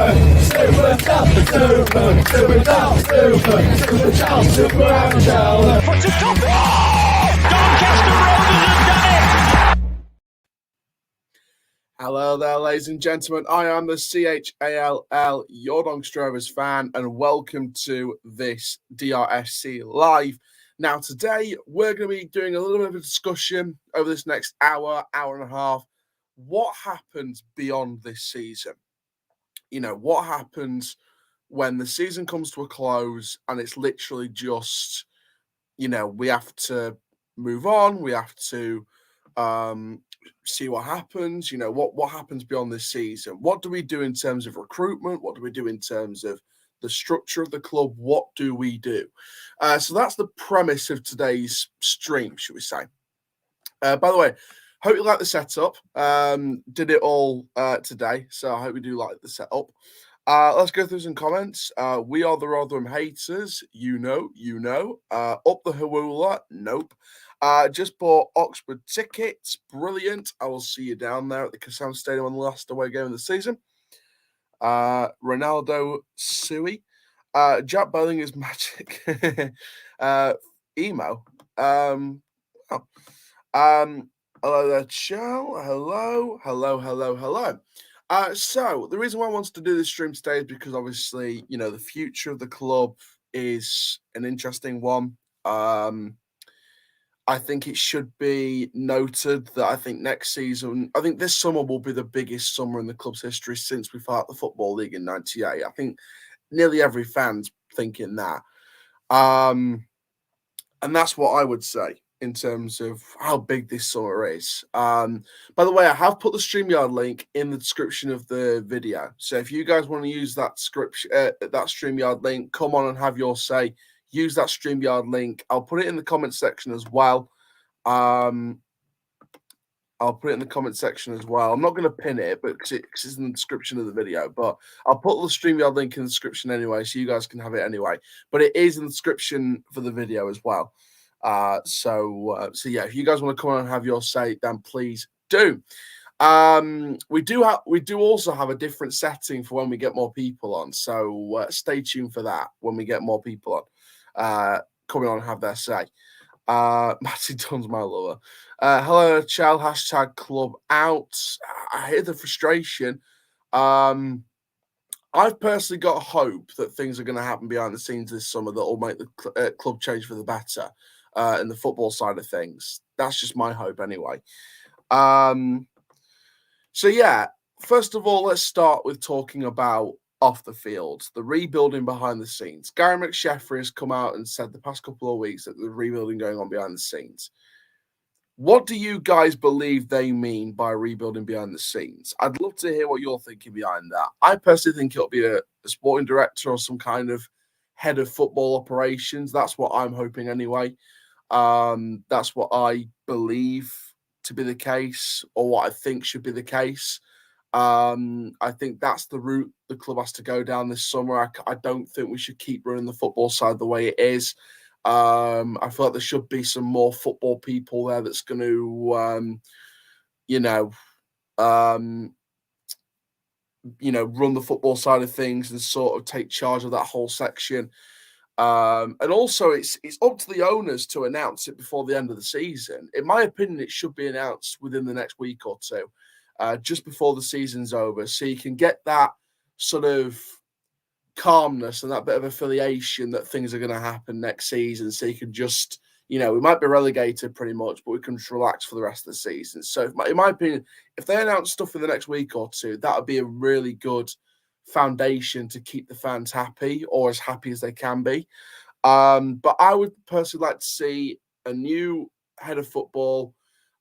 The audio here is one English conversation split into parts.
Hello there, ladies and gentlemen. I am the CHALL, your Doncaster Rovers fan, and welcome to this DRFC Live. Now, today, we're going to be doing a little bit of a discussion over this next hour, hour and a half. What happens beyond this season? You know, what happens when the season comes to a close and it's literally just, you know, we have to move on, we have to see what happens. You know, what happens beyond this season? What do we do in terms of recruitment? What do we do in terms of the structure of the club? What do we do? So that's the premise of today's stream, should we say. By the way, hope you like the setup. Did it all today, so I hope you do like the setup. Let's go through some comments. We are the Rotherham haters. You know. Up the Hawula. Nope. Just bought Oxford tickets. Brilliant. I will see you down there at the Kassam Stadium on the last away game of the season. Ronaldo Sui. Jack Belling is magic. Emo. Hello there, Chow. Hello. So the reason why I wanted to do this stream today is because obviously, you know, the future of the club is an interesting one. I think it should be noted that I think this summer will be the biggest summer in the club's history since we fought the Football League in '98. I think nearly every fan's thinking that. And that's what I would say in terms of how big this summer is. By the way, I have put the StreamYard link in the description of the video. So if you guys want to use that StreamYard link, come on and have your say. Use that StreamYard link. I'll put it in the comment section as well. I'm not going to pin it, but because it's in the description of the video. But I'll put the StreamYard link in the description anyway, so you guys can have it anyway. But it is in the description for the video as well. So yeah, if you guys want to come on and have your say, then please do. We do also have a different setting for when we get more people on. So stay tuned for that when we get more people on. Coming on and have their say. Matty Dunn's my lover. Hello, Chal, hashtag club out. I hear the frustration. I've personally got hope that things are going to happen behind the scenes this summer that will make the club change for the better in the football side of things. That's just my hope anyway. So yeah, first of all, let's start with talking about off the field, the rebuilding behind the scenes. Gary McSheffrey has come out and said the past couple of weeks that the rebuilding going on behind the scenes. What do you guys believe they mean by rebuilding behind the scenes? I'd love to hear what you're thinking behind that. I personally think it'll be a sporting director or some kind of head of football operations. That's what I'm hoping anyway. That's what I believe to be the case, or what I think should be the case. I think that's the route the club has to go down this summer. I don't think we should keep running the football side the way it is. I feel like there should be some more football people there that's going to, run the football side of things and sort of take charge of that whole section. And also, it's up to the owners to announce it before the end of the season. In my opinion, it should be announced within the next week or two. Just before the season's over, so you can get that sort of calmness and that bit of affiliation that things are going to happen next season, so you can just, we might be relegated pretty much, but we can just relax for the rest of the season. So in my opinion, if they announce stuff in the next week or two, that would be a really good foundation to keep the fans happy, or as happy as they can be. But I would personally like to see a new head of football,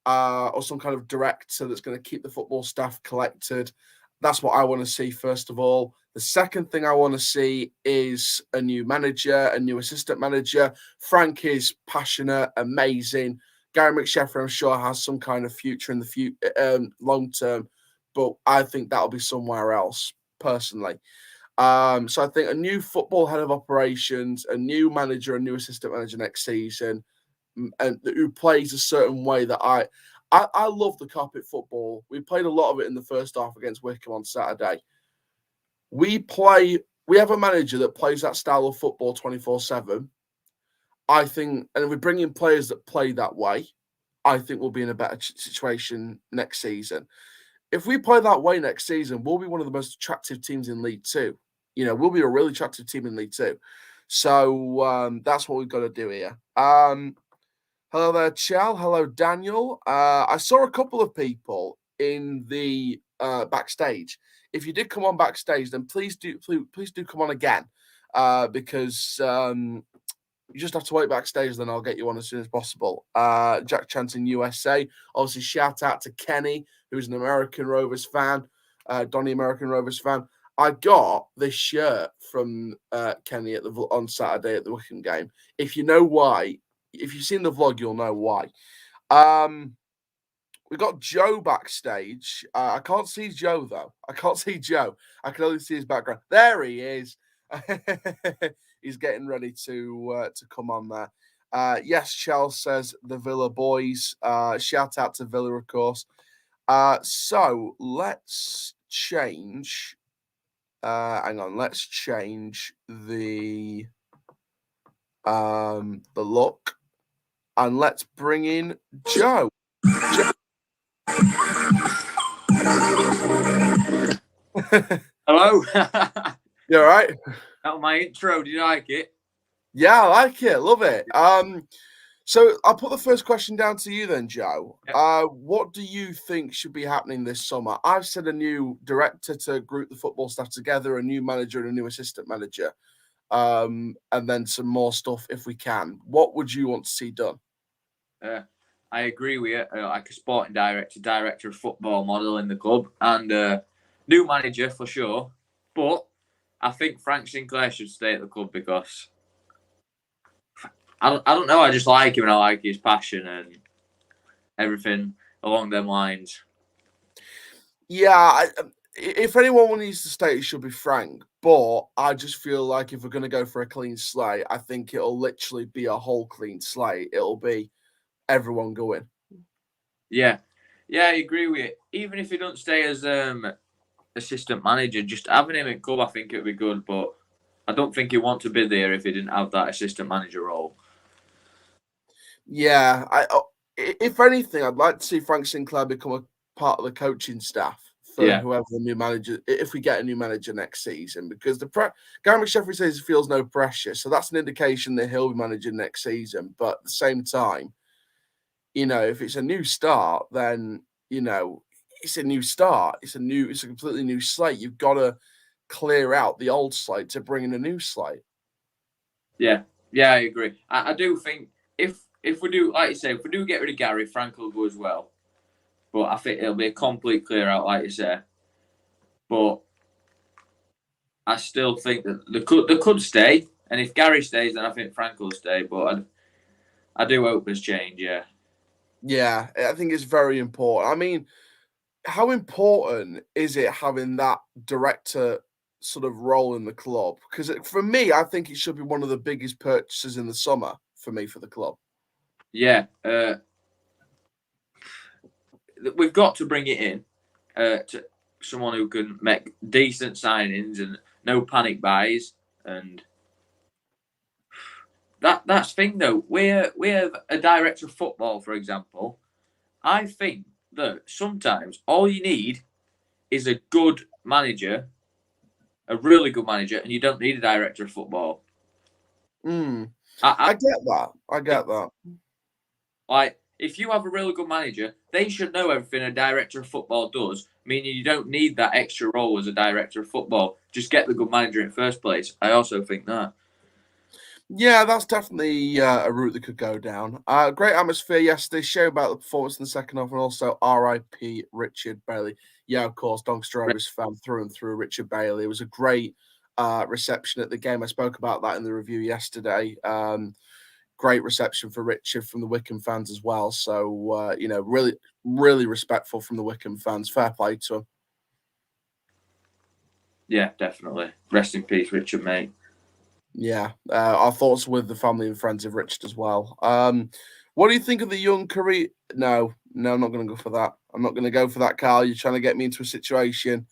or some kind of director that's going to keep the football staff collected. That's what I want to see, first of all. The second thing I want to see is a new manager, a new assistant manager. Frank is passionate, amazing. Gary McSheffrey, I'm sure, has some kind of future in the long term, but I think that'll be somewhere else, personally. So I think a new football head of operations, a new manager, a new assistant manager next season, and who plays a certain way that I love the carpet football. We played a lot of it in the first half against Wickham on Saturday. we have a manager that plays that style of football 24/7. I think, and if we bring in players that play that way, I think we'll be in a better situation next season. If we play that way next season, we'll be one of the most attractive teams in League Two. We'll be a really attractive team in League Two. So that's what we've got to do here. Hello there, Chal. Hello, Daniel. I saw a couple of people in the backstage. If you did come on backstage, then please do come on again, because you just have to wait backstage. Then I'll get you on as soon as possible. Jack Chanton, USA. Obviously, shout out to Kenny, who's an American Rovers fan. Donny, American Rovers fan. I got this shirt from Kenny on Saturday at the Wickham game. If you know why. If you've seen the vlog, you'll know why. We got Joe backstage. I can't see Joe, though. I can't see Joe. I can only see his background. There he is. He's getting ready to come on there. Yes, Chelsea says the Villa boys. Shout out to Villa, of course. So let's change. Hang on. Let's change the look. And let's bring in Joe. Hello. You all right? That was my intro. Did you like it? Yeah, I like it. Love it. So I'll put the first question down to you then, Joe. Yep. What do you think should be happening this summer? I've said a new director to group the football staff together, a new manager and a new assistant manager, and then some more stuff if we can. What would you want to see done? I agree with you. Like a sporting director of football model in the club, and new manager for sure. But I think Frank Sinclair should stay at the club because I don't know. I just like him and I like his passion and everything along them lines. Yeah, if anyone needs to stay, it should be Frank. But I just feel like if we're going to go for a clean slate, I think it'll literally be a whole clean slate. It'll be everyone going. Yeah, I agree with you. Even if he don't stay as assistant manager, just having him in club, I think it would be good. But I don't think he'd want to be there if he didn't have that assistant manager role. Yeah, if anything, I'd like to see Frank Sinclair become a part of the coaching staff for whoever the new manager, if we get a new manager next season, because Gary McSheffrey says he feels no pressure, so that's an indication that he'll be managing next season. But at the same time, if it's a new start, then it's a new start. It's a completely new slate. You've got to clear out the old slate to bring in a new slate. Yeah, I agree. I do think if we do, like you say, if we do get rid of Gary, Frank will go as well. But I think it'll be a complete clear out, like you say. But I still think that they could stay, and if Gary stays, then I think Frank will stay. But I do hope there's change. Yeah. Yeah, I think it's very important. I mean, how important is it having that director sort of role in the club? Because for me, I think it should be one of the biggest purchases in the summer for me for the club. Yeah, we've got to bring it in to someone who can make decent signings and no panic buys. And that's the thing, though. We have a director of football, for example. I think that sometimes all you need is a good manager, a really good manager, and you don't need a director of football. I get that. I get that. Like, if you have a really good manager, they should know everything a director of football does, meaning you don't need that extra role as a director of football. Just get the good manager in the first place. I also think that. Yeah, that's definitely a route that could go down. Great atmosphere yesterday. Show about the performance in the second half, and also R.I.P. Richard Bailey. Yeah, of course, Doncaster Rovers fan through and through. Richard Bailey. It was a great reception at the game. I spoke about that in the review yesterday. Great reception for Richard from the Wickham fans as well. So really, really respectful from the Wickham fans. Fair play to him. Yeah, definitely. Rest in peace, Richard, mate. Yeah, our thoughts with the family and friends of Richard as well. What do you think of the young career? No, I'm not going to go for that. I'm not going to go for that, Carl. You're trying to get me into a situation.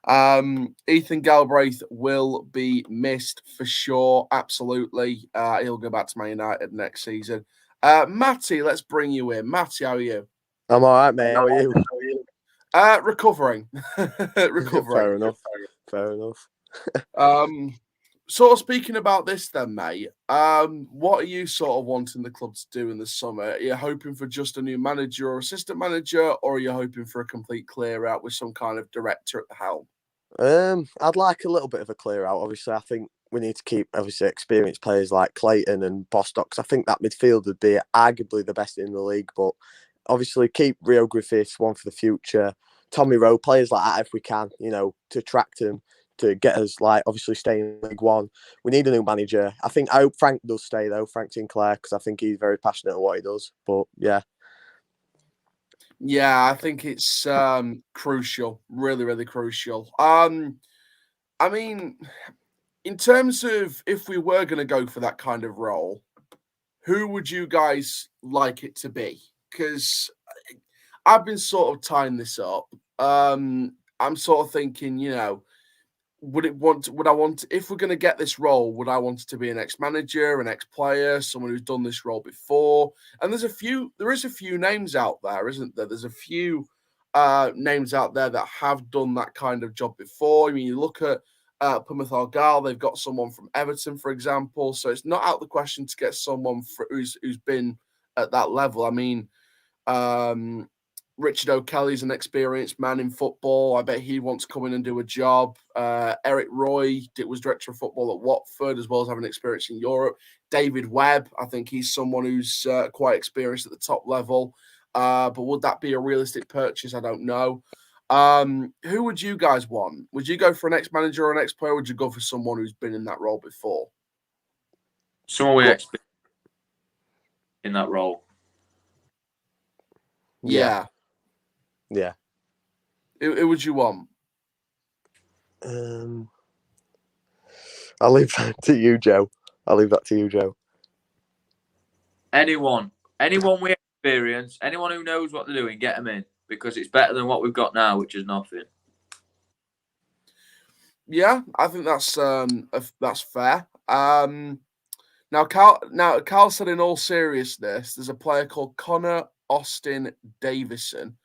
Ethan Galbraith will be missed for sure. Absolutely. He'll go back to Man United next season. Matty, let's bring you in. Matty, how are you? I'm all right, mate. How are you? Recovering. Fair enough. Fair enough. Sort of speaking about this then, mate, what are you sort of wanting the club to do in the summer? Are you hoping for just a new manager or assistant manager, or are you hoping for a complete clear out with some kind of director at the helm? I'd like a little bit of a clear out. Obviously, I think we need to keep experienced players like Clayton and Bostock. I think that midfield would be arguably the best in the league, but obviously keep Rio Griffiths one for the future. Tommy Rowe, players like that if we can, to attract him, to get us obviously staying in League One. We need a new manager. I hope Frank does stay though, Frank Sinclair, because I think he's very passionate at what he does. But yeah. Yeah, I think it's crucial, really, really crucial. I mean, in terms of if we were going to go for that kind of role, who would you guys like it to be? Because I've been sort of tying this up. I'm sort of thinking, would I want, if we're going to get this role, would I want it to be an ex-manager, an ex-player, someone who's done this role before? And there is a few names out there, isn't there? There's a few names out there that have done that kind of job before. I mean, you look at Plymouth Argyle, they've got someone from Everton, for example. So it's not out of the question to get someone who's been at that level. I mean, Richard O'Kelly's an experienced man in football. I bet he wants to come in and do a job. Eric Roy was director of football at Watford, as well as having experience in Europe. David Webb, I think he's someone who's quite experienced at the top level. But would that be a realistic purchase? I don't know. Who would you guys want? Would you go for an ex-manager or an ex-player? Or would you go for someone who's been in that role before? Someone we expect in that role. Yeah. Who would you want? I'll leave that to you, Joe. Anyone with experience, anyone who knows what they're doing, get them in, because it's better than what we've got now, which is nothing. Yeah, I think that's fair. Now Carl said, in all seriousness, there's a player called Connor Austin Davison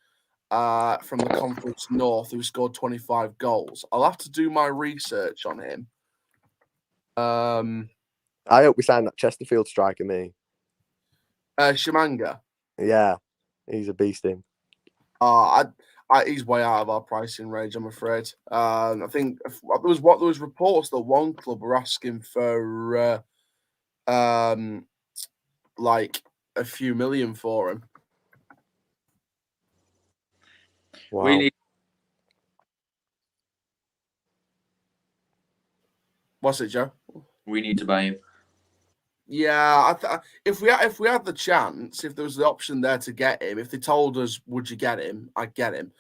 from the Conference North who scored 25 goals. I'll have to do my research on him. I hope we sign that Chesterfield striker, me. Shamanga. Yeah, he's a beast. Him. He's way out of our pricing range, I'm afraid. I think there was reports that one club were asking for like a few million for him. Wow. What's it, Joe? We need to buy him. Yeah, if we had the chance, if there was the option there to get him, if they told us, would you get him? I'd get him.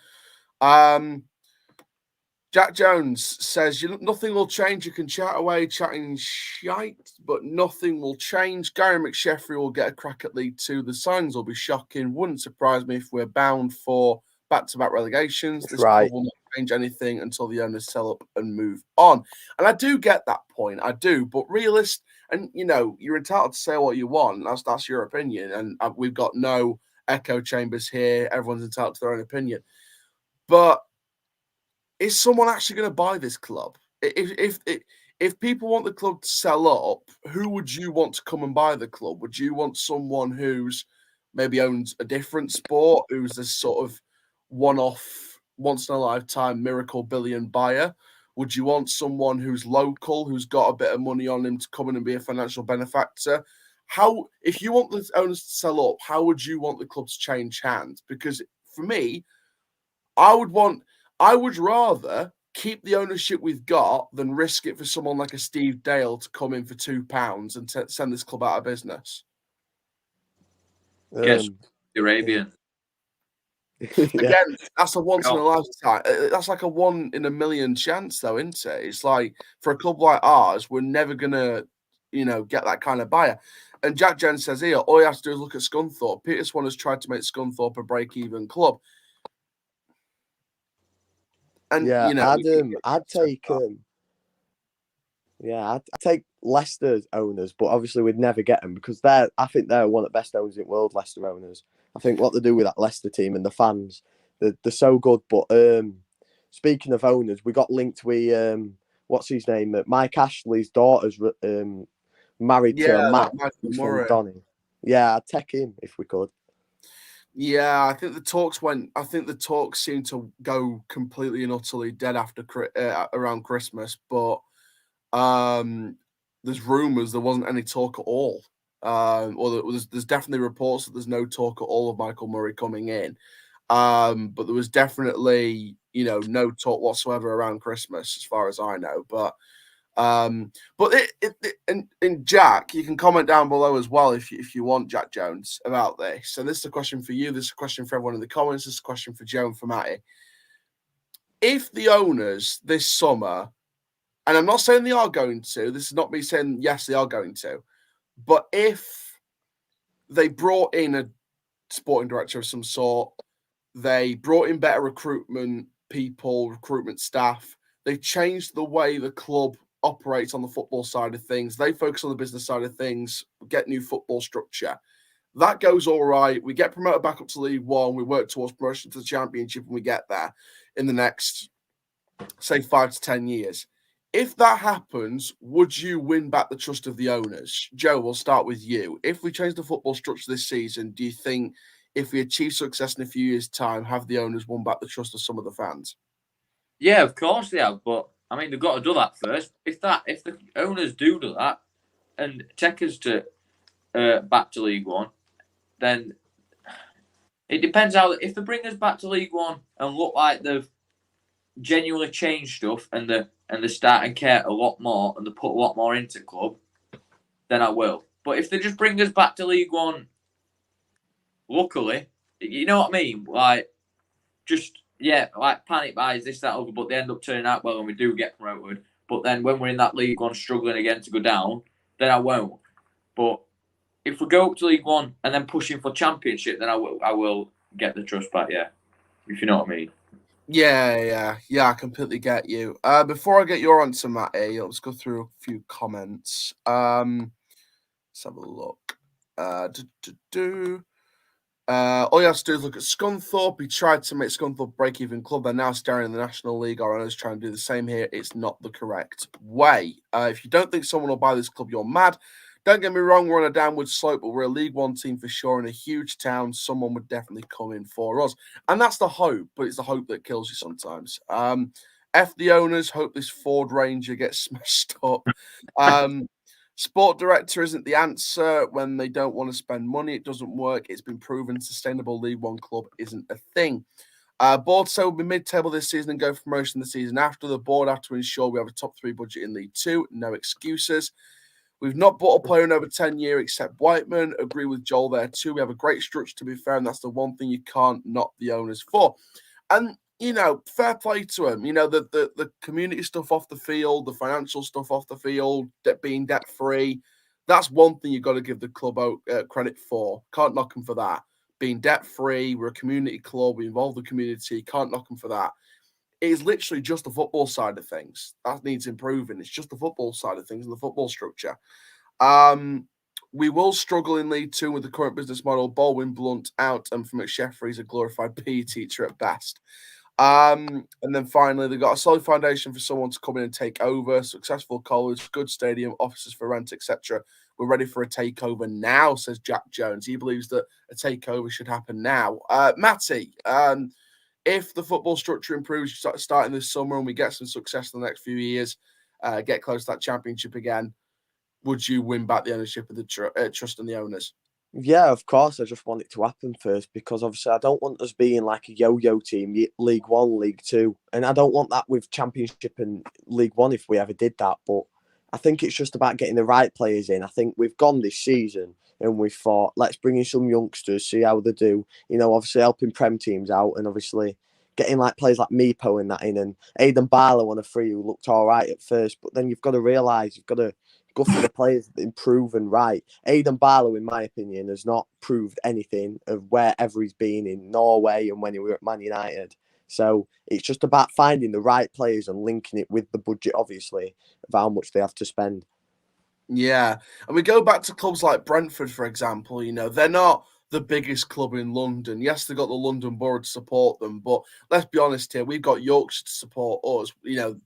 Jack Jones says, nothing will change. You can chat away chatting shite, but nothing will change. Gary McSheffrey will get a crack at League Two. The signs will be shocking. Wouldn't surprise me if we're bound for back-to-back relegations. This club will not change anything until the owners sell up and move on. And I do get that point. I do. But realist, and you're entitled to say what you want. That's your opinion. And we've got no echo chambers here. Everyone's entitled to their own opinion. But is someone actually going to buy this club? If people want the club to sell up, who would you want to come and buy the club? Would you want someone who's maybe owns a different sport, who's this sort of one-off, once-in-a-lifetime miracle billion buyer? Would you want someone who's local, who's got a bit of money on him to come in and be a financial benefactor? If you want the owners to sell up, how would you want the club to change hands? Because for me, I would rather keep the ownership we've got than risk it for someone like a Steve Dale to come in for £2 and send this club out of business. Yes, Arabian. Again, that's a once in a lifetime. That's like a 1 in a million chance, though, isn't it? It's like for a club like ours, we're never gonna, get that kind of buyer. And Jack Jones says here, all you have to do is look at Scunthorpe. Peter Swan has tried to make Scunthorpe a break-even club. And Yeah, you know, I'd take I'd take Leicester's owners, but obviously we'd never get them because I think they're one of the best owners in the world, Leicester owners. I think what they do with that Leicester team and the fans, they're so good. But speaking of owners, we got linked with what's his name? Mike Ashley's daughter's married to a that Matt Michael who's Murray. from Donny. Yeah, I'd take him if we could. Yeah, I think the talks seemed to go completely and utterly dead after around Christmas, but there's rumours there wasn't any talk at all. Or there's definitely reports that there's no talk at all of Michael Murray coming in. But there was definitely, no talk whatsoever around Christmas, as far as I know. And Jack, you can comment down below as well if you want, Jack Jones, about this. And this is a question for you. This is a question for everyone in the comments. This is a question for Joe and for Matty. If the owners this summer, and I'm not saying they are going to, this is not me saying yes, they are going to, but if they brought in a sporting director of some sort, they brought in better recruitment people, recruitment staff, they changed the way the club operates on the football side of things, they focus on the business side of things, get new football structure, that goes all right. We get promoted back up to League One, we work towards promotion to the Championship, and we get there in the next, say, 5 to 10 years. If that happens, would you win back the trust of the owners? Joe, we'll start with you. If we change the football structure this season, do you think if we achieve success in a few years' time, have the owners won back the trust of some of the fans? Yeah, of course they have, but I mean they've got to do that first. If the owners do that and take us to back to League One, then it depends how. If they bring us back to League One and look like they've genuinely changed stuff and they're starting to care a lot more and they put a lot more into club, then I will. But if they just bring us back to League One, luckily, you know what I mean? Like, just, like panic buys, this, that, other, but they end up turning out well and we do get promoted. But then when we're in that League One struggling again to go down, then I won't. But if we go up to League One and then pushing for Championship, then I will get the trust back, yeah. If you know what I mean. Yeah, I completely get you. Before I get your answer, Matty, let's go through a few comments. Let's have a look. All you have to do is look at Scunthorpe. He tried to make Scunthorpe break-even club. They're now staring in the National League. Our owners trying to do the same here. It's not the correct way. If you don't think someone will buy this club, you're mad. Don't get me wrong, we're on a downward slope, but we're a League One team for sure. In a huge town, someone would definitely come in for us. And that's the hope, but it's the hope that kills you sometimes. F the owners, hope this Ford Ranger gets smashed up. Sport director isn't the answer when they don't want to spend money. It doesn't work. It's been proven sustainable League One club isn't a thing. Board say we'll be mid-table this season and go for promotion the season after. The board have to ensure we have a top 3 budget in League 2. No excuses. We've not bought a player in over 10 years except Whiteman. Agree with Joel there too. We have a great structure, to be fair, and that's the one thing you can't knock the owners for. And, fair play to them. The community stuff off the field, the financial stuff off the field, being debt-free, that's one thing you've got to give the club credit for. Can't knock them for that. Being debt-free, we're a community club, we involve the community, can't knock them for that. It is literally just the football side of things that needs improving. It's just the football side of things and the football structure. We will struggle in League 2 with the current business model. Baldwin Blunt out, and from McSheffrey, he's a glorified PE teacher at best. And then finally, they've got a solid foundation for someone to come in and take over. Successful college, good stadium, offices for rent, etc. We're ready for a takeover now, says Jack Jones. He believes that a takeover should happen now. Matty, if the football structure improves starting this summer and we get some success in the next few years, get close to that Championship again, would you win back the ownership of the trust in the owners? Yeah, of course. I just want it to happen first because obviously I don't want us being like a yo-yo team, League One, League Two. And I don't want that with Championship and League One if we ever did that. But I think it's just about getting the right players in. I think we've gone this season and we thought, let's bring in some youngsters, see how they do. Obviously helping Prem teams out and obviously getting like players like Meepo and that in, and Aidan Barlow on a free who looked all right at first. But then you've got to realise you've got to go for the players that improve and right. Aidan Barlow, in my opinion, has not proved anything of wherever he's been in Norway and when he was at Man United. So it's just about finding the right players and linking it with the budget, obviously, of how much they have to spend. Yeah, and we go back to clubs like Brentford, for example. They're not the biggest club in London. Yes, they've got the London Borough to support them, but let's be honest here, we've got Yorkshire to support us.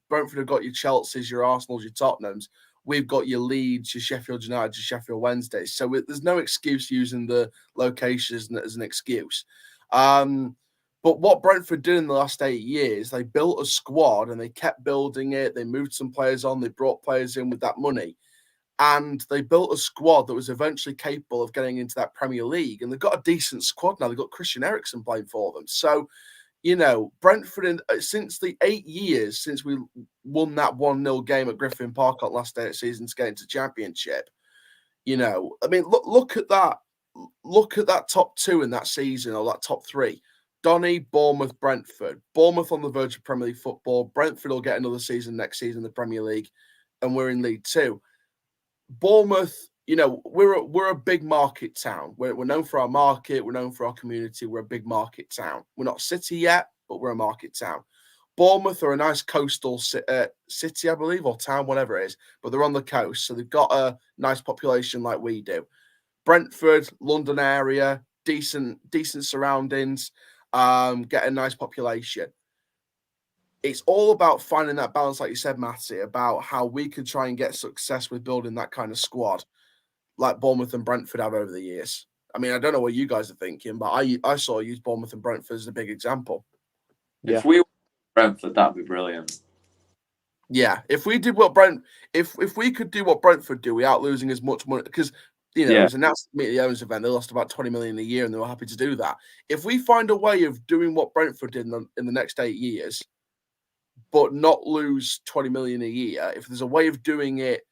Brentford have got your Chelseas, your Arsenals, your Tottenhams. We've got your Leeds, your Sheffield United, your Sheffield Wednesdays. So there's no excuse using the location as an excuse. But what Brentford did in the last 8 years, they built a squad and they kept building it. They moved some players on. They brought players in with that money. And they built a squad that was eventually capable of getting into that Premier League. And they've got a decent squad now. They've got Christian Eriksen playing for them. So, Brentford, since the 8 years since we won that 1-0 game at Griffin Park on last day of the season to get into Championship, look at that. Look at that top two in that season, or that top three. Donny, Bournemouth, Brentford. Bournemouth on the verge of Premier League football. Brentford will get another season next season in the Premier League. And we're in League Two. Bournemouth, we're a big market town. We're known for our market. We're known for our community. We're a big market town. We're not city yet, but we're a market town. Bournemouth are a nice coastal city, I believe, or town, whatever it is, but they're on the coast, so they've got a nice population like we do. Brentford, London area, decent surroundings, get a nice population. It's all about finding that balance, like you said, Matty, about how we could try and get success with building that kind of squad like Bournemouth and Brentford have over the years. I mean, I don't know what you guys are thinking, but I saw use Bournemouth and Brentford as a big example. Yeah. If we were Brentford, that'd be brilliant. Yeah, if we did if we could do what Brentford do without losing as much money, because it was announced to meet the owners event, they lost about 20 million a year, and they were happy to do that. If we find a way of doing what Brentford did in the next 8 years, but not lose 20 million a year, if there's a way of doing it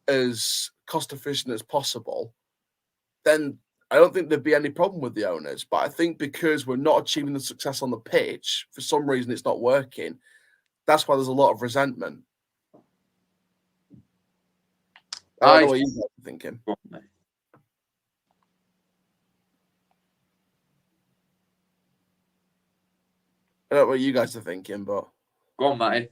as cost efficient as possible, then I don't think there'd be any problem with the owners. But I think because we're not achieving the success on the pitch, for some reason it's not working, that's why there's a lot of resentment. I don't know what you guys are thinking. I don't know what you guys are thinking, but go on, Matty.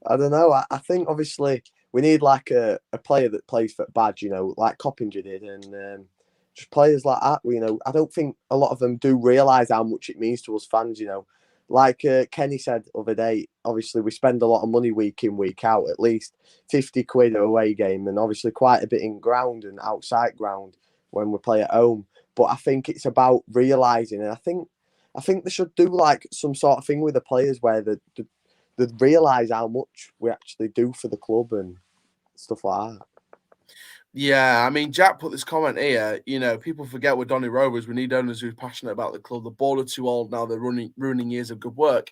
I don't know. I think obviously we need like a player that plays for Badge, like Coppinger did, and just players like that. I don't think a lot of them do realise how much it means to us fans. Like Kenny said the other day, obviously we spend a lot of money week in, week out, at least 50 quid a away game, and obviously quite a bit in ground and outside ground when we play at home. But I think it's about realising, and I think they should do like some sort of thing with the players where they realise how much we actually do for the club and stuff like that. Yeah, I mean, Jack put this comment here. People forget we're Donny Rovers. We need owners who are passionate about the club. The board are too old now. They're ruining years of good work.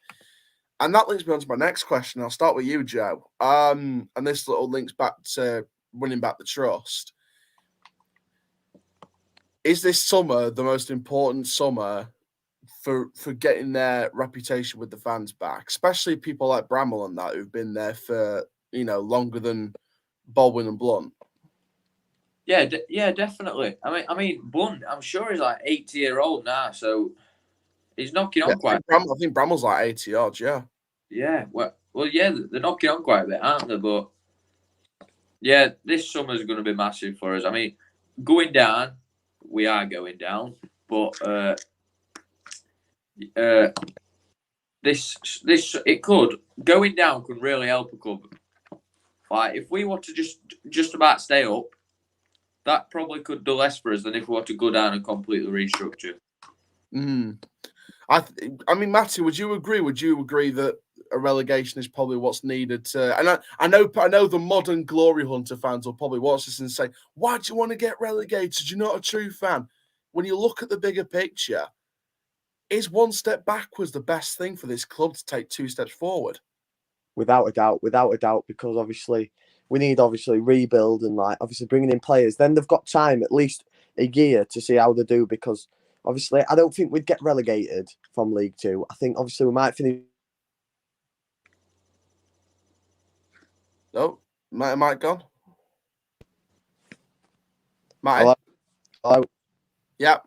And that links me on to my next question. I'll start with you, Joe. And this little links back to winning back the trust. Is this summer the most important summer for getting their reputation with the fans back? Especially people like Bramall and that who've been there for, longer than Baldwin and Blunt. Yeah, definitely. I mean, Blunt, I'm sure he's like 80-year-old now, so he's knocking on quite. I think Bramall's like 80 odd, yeah. Yeah, well, yeah, they're knocking on quite a bit, aren't they? But yeah, this summer's going to be massive for us. I mean, going down, we are going down, but this it could going down could really help a club. Like if we want to just about stay up, that probably could do less for us than if we were to go down and completely restructure. I mean, Matty, would you agree? Would you agree that a relegation is probably what's needed to? And I know the modern glory hunter fans will probably watch this and say, "Why do you want to get relegated? You're not a true fan." When you look at the bigger picture, is one step backwards the best thing for this club to take 2 steps forward? Without a doubt, because obviously we need rebuild and like obviously bringing in players. Then they've got time, at least a year, to see how they do. Because obviously, I don't think we'd get relegated from League Two. I think obviously we might finish. Oh, Mike gone. Mike. Hello. Yep.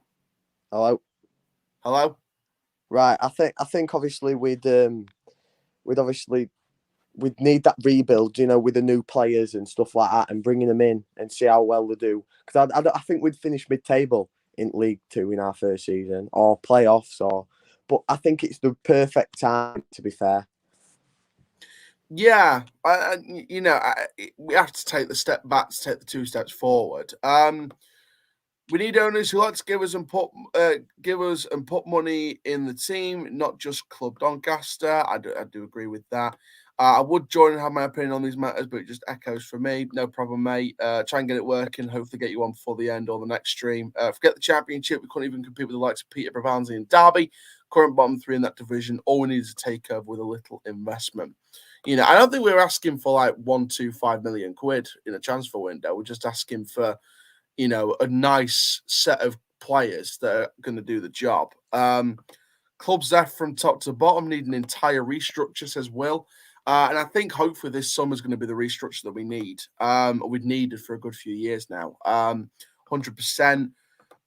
Hello. Right. I think obviously we'd need that rebuild, with the new players and stuff like that, and bringing them in and see how well they do. Because I think we'd finish mid-table in League Two in our first season, or playoffs, But I think it's the perfect time, to be fair. Yeah, we have to take the step back to take the 2 steps forward. We need owners who like to give us and put money in the team, not just Club Doncaster. I do agree with that. I would join and have my opinion on these matters, but it just echoes for me. No problem, mate. Try and get it working. Hopefully, get you on before the end or the next stream. Forget the championship. We couldn't even compete with the likes of Peter Brabanzi and Derby. Current bottom 3 in that division. All we need is a takeover with a little investment. I don't think we're asking for like 1-5 million quid in a transfer window. We're just asking for a nice set of players that are going to do the job. Clubs F from top to bottom need an entire restructure, says Will. And I think hopefully this summer is going to be the restructure that we need. We've needed for a good few years now. 100%.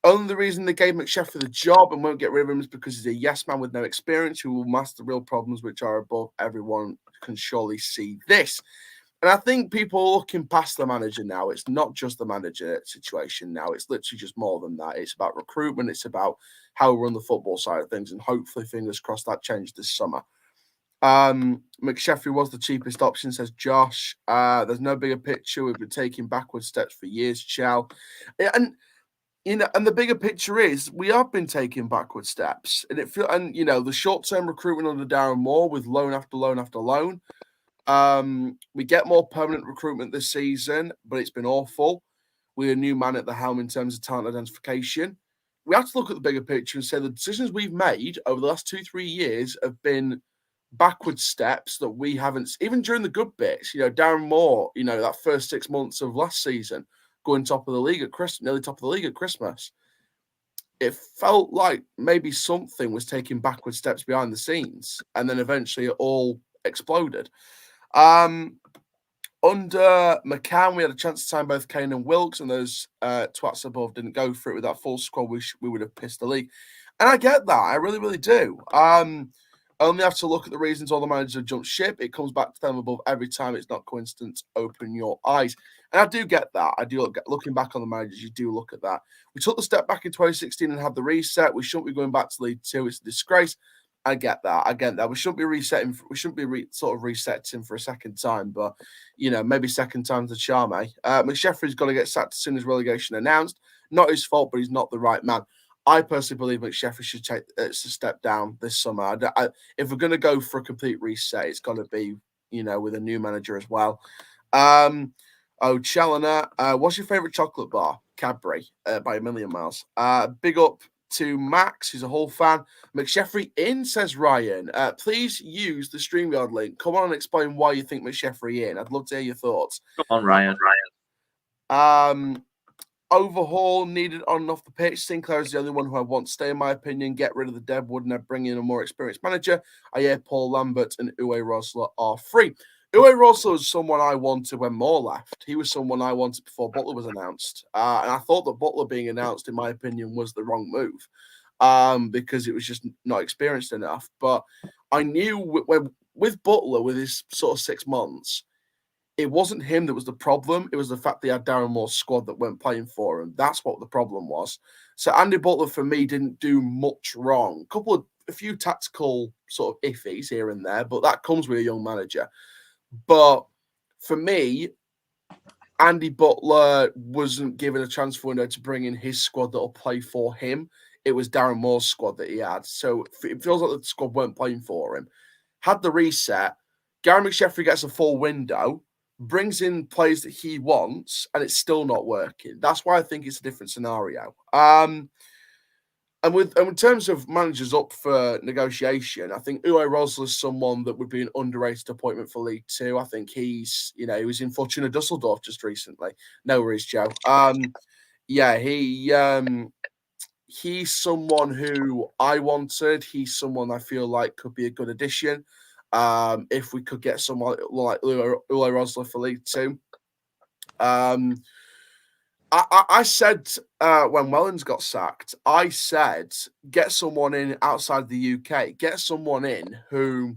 Only the reason they gave McSheffrey the job and won't get rid of him is because he's a yes man with no experience who will master real problems which are above everyone can surely see this. And I think people are looking past the manager now. It's not just the manager situation now. It's literally just more than that. It's about recruitment. It's about how we run the football side of things. And hopefully, fingers crossed, that changed this summer. McSheffrey was the cheapest option, says Josh. There's no bigger picture. We've been taking backward steps for years, Chow. And the bigger picture is we have been taking backward steps. And the short-term recruitment under Darren Moore with loan after loan after loan. We get more permanent recruitment this season, but it's been awful. We're a new man at the helm in terms of talent identification. We have to look at the bigger picture and say the decisions we've made over the last 2-3 years have been backward steps that we haven't, even during the good bits. Darren Moore, that first 6 months of last season, going top of the league at Christmas, nearly top of the league at Christmas. It felt like maybe something was taking backward steps behind the scenes, and then eventually it all exploded. Under McCann, we had a chance to sign both Kane and Wilkes, and those twats above didn't go for it with that full squad. We would have pissed the league. And I get that. I really, really do. Only have to look at the reasons all the managers have jumped ship. It comes back to them above every time. It's not coincidence. Open your eyes. And I do get that. I do looking back on the managers, you do look at that. We took the step back in 2016 and had the reset. We shouldn't be going back to League Two. It's a disgrace. I get that. We shouldn't be resetting. We shouldn't be resetting for a second time. But maybe second time's the charm. McSheffrey's got to get sacked as soon as relegation announced. Not his fault, but he's not the right man. I personally believe McSheffrey should take a step down this summer. If we're going to go for a complete reset, it's got to be with a new manager as well. Challoner, what's your favorite chocolate bar? Cadbury by a million miles. Big up to Max, who's a Hull fan. McSheffrey in, says Ryan. Please use the StreamYard link. Come on and explain why you think McSheffrey in. I'd love to hear your thoughts. Come on, Ryan. Overhaul needed on and off the pitch. Sinclair is the only one who I want to stay, in my opinion. Get rid of the Deadwood and bring in a more experienced manager. I hear Paul Lambert and Uwe Rosler are free. Uwe Rosler was someone I wanted when Moore left. He was someone I wanted before Butler was announced. And I thought that Butler being announced, in my opinion, was the wrong move because it was just not experienced enough. But I knew with Butler, with his sort of 6 months, it wasn't him that was the problem. It was the fact that he had Darren Moore's squad that weren't playing for him. That's what the problem was. So Andy Butler, for me, didn't do much wrong. A few tactical sort of iffies here and there, but that comes with a young manager. But for me, Andy Butler wasn't given a transfer window to bring in his squad that will play for him. It was Darren Moore's squad that he had. So it feels like the squad weren't playing for him. Had the reset, Gary McSheffrey gets a full window, brings in players that he wants, and it's still not working. That's why I think it's a different scenario. And in terms of managers up for negotiation, I think Uwe Rosler is someone that would be an underrated appointment for League Two. I think he was in Fortuna Dusseldorf just recently. No worries, Joe. He's someone who I wanted. He's someone I feel like could be a good addition. If we could get someone like Uwe Rosler for League Two. I said when Wellens got sacked, I said get someone in outside the UK, get someone in who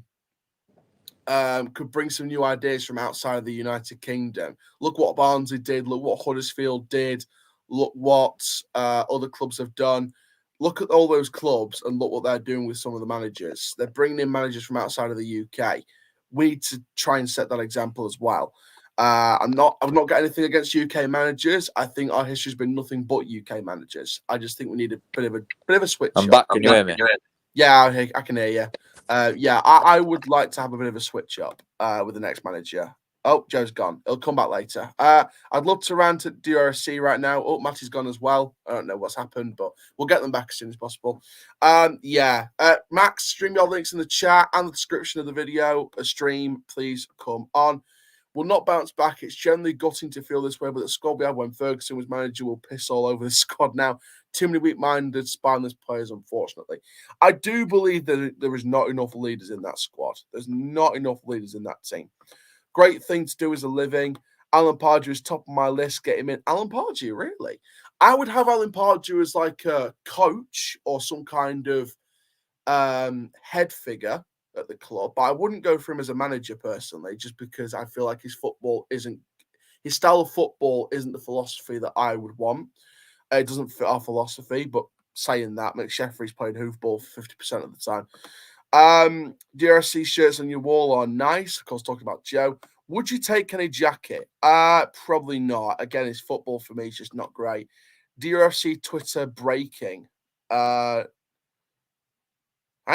could bring some new ideas from outside of the United Kingdom. Look what Barnsley did. Look what Huddersfield did. Look what other clubs have done. Look at all those clubs and look what they're doing with some of the managers. They're bringing in managers from outside of the UK. We need to try and set that example as well. I've not got anything against UK managers. I think our history's been nothing but UK managers. I just think we need a bit of a switch. I'm back. Can you hear me? Yeah, I can hear you. I would like to have a bit of a switch up with the next manager. Oh, Joe's gone. He'll come back later. I'd love to rant at DRFC right now. Oh, Matty's gone as well. I don't know what's happened, but we'll get them back as soon as possible. Max, stream your links in the chat and the description of the video. A stream, please come on. Will not bounce back. It's generally gutting to feel this way, but the squad we had when Ferguson was manager will piss all over the squad now. Too many weak-minded, spineless players, unfortunately. I do believe that there is not enough leaders in that squad. There's not enough leaders in that team. Great thing to do as a living. Alan Pardew is top of my list. Get him in. Alan Pardew, really? I would have Alan Pardew as like a coach or some kind of head figure at the club, but I wouldn't go for him as a manager personally, just because I feel like his style of football isn't the philosophy that I would want. It doesn't fit our philosophy, but saying that, McSheffrey's playing hoofball for 50% of the time. DRC shirts on your wall are nice. Of course, talking about Joe. Would you take any jacket? Probably not. Again, it's football for me. It's just not great. DRFC Twitter breaking. Hang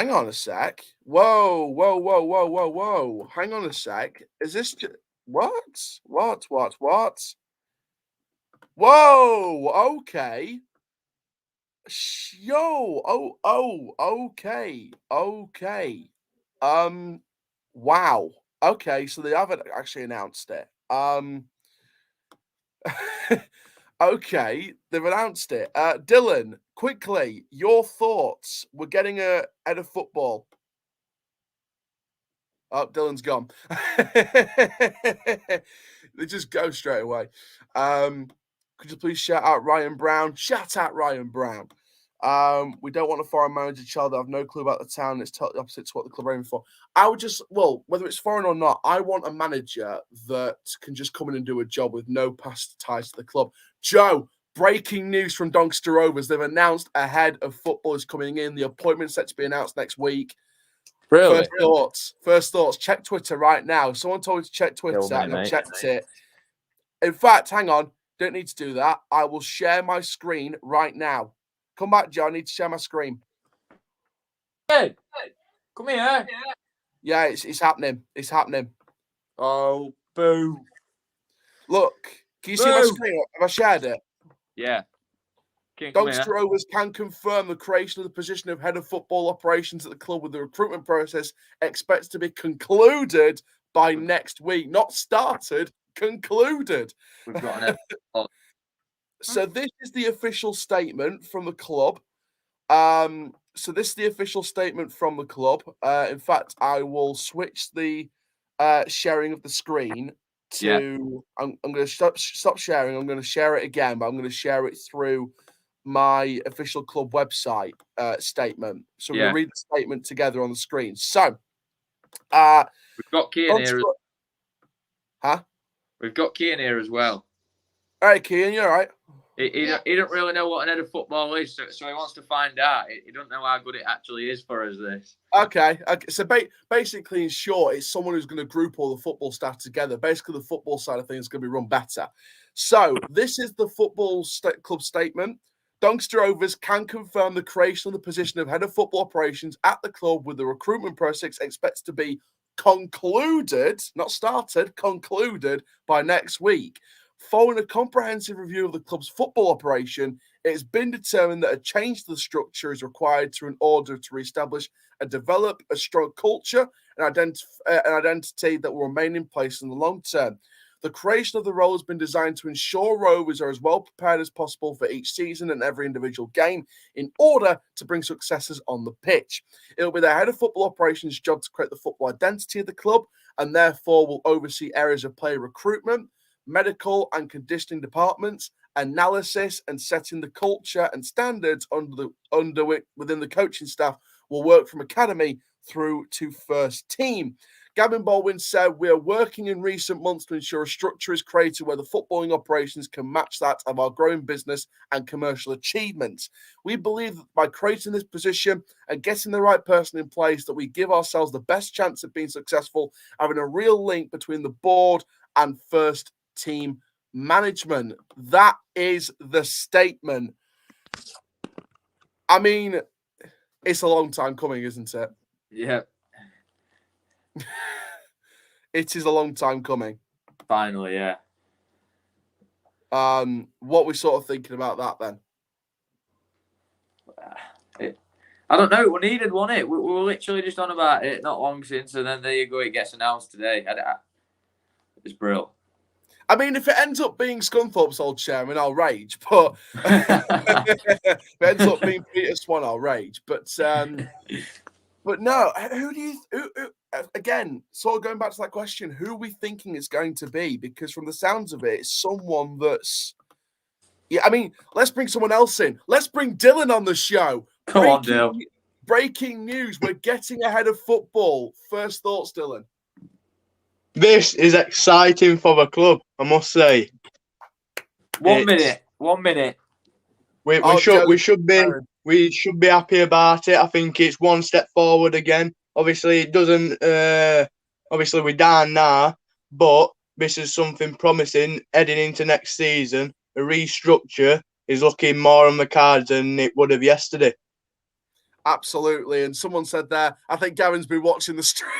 on a sec. Whoa. Hang on a sec. Is this what? Whoa. Okay. Okay. Wow. Okay, so they haven't actually announced it. Okay, they've announced it. Dylan, quickly, your thoughts. We're getting a head of football. Oh, Dylan's gone. They just go straight away. Could you please shout out Ryan Brown? Shout out Ryan Brown. We don't want a foreign manager, child that have no clue about the town. It's totally opposite to what the club are aiming for. I would just, whether it's foreign or not, I want a manager that can just come in and do a job with no past ties to the club. Joe, breaking news from Doncaster Rovers. They've announced a head of football is coming in. The appointment's set to be announced next week. Really? First thoughts. Check Twitter right now. Someone told me to check Twitter and I've checked it. In fact, hang on. Don't need to do that. I will share my screen right now. Come back, Joe. I need to share my screen. Hey, come here. Yeah, it's happening. It's happening. Oh, boo. Look, can you see my screen? Have I shared it? Yeah. Doncaster Rovers can confirm the creation of the position of head of football operations at the club with the recruitment process expected to be concluded by next week. Not started, concluded. We've got an So this is the official statement from the club. In fact, I will switch the sharing of the screen to. Yeah. I'm going to stop sharing. I'm going to share it again, but I'm going to share it through my official club website statement. So we're going to read the statement together on the screen. So we've got Kean here. We've got Kean here as well. All right, Kean, you all right? He don't really know what an head of football is, so he wants to find out. He don't know how good it actually is for us, this. Okay. So basically, in short, it's someone who's going to group all the football staff together. Basically, the football side of things is going to be run better. So this is the football club statement. Doncaster Rovers can confirm the creation of the position of head of football operations at the club with the recruitment process expected to be concluded, not started, concluded by next week. Following a comprehensive review of the club's football operation, it has been determined that a change to the structure is required in order to reestablish and develop a strong culture and identity that will remain in place in the long term. The creation of the role has been designed to ensure Rovers are as well prepared as possible for each season and every individual game in order to bring successes on the pitch. It will be the head of football operations' job to create the football identity of the club and therefore will oversee areas of player recruitment, medical and conditioning departments, analysis and setting the culture and standards within the coaching staff will work from academy through to first team. Gavin Baldwin said, "We are working in recent months to ensure a structure is created where the footballing operations can match that of our growing business and commercial achievements. We believe that by creating this position and getting the right person in place, that we give ourselves the best chance of being successful, having a real link between the board and first team management." That is the statement. I mean, it's a long time coming, isn't it? Yeah. It is a long time coming. Finally, yeah. What we sort of thinking about that then? I don't know. We needed, wasn't it? We were literally just on about it not long since, and then there you go. It gets announced today. It's brilliant. I mean, if it ends up being Scunthorpe's old chairman, I'll rage. But if it ends up being Peter Swan, I'll rage. But no, again, sort of going back to that question, who are we thinking it's going to be? Because from the sounds of it, it's someone that's... Yeah, I mean, let's bring someone else in. Let's bring Dylan on the show. Come on, Dylan. Breaking news. We're getting ahead of football. First thoughts, Dylan. This is exciting for the club, I must say. 1 minute. 1 minute. We should be happy about it. I think it's one step forward again. Obviously, it doesn't. Obviously, we're down now, but this is something promising heading into next season. A restructure is looking more on the cards than it would have yesterday. Absolutely. And someone said there, I think Gavin's been watching the stream.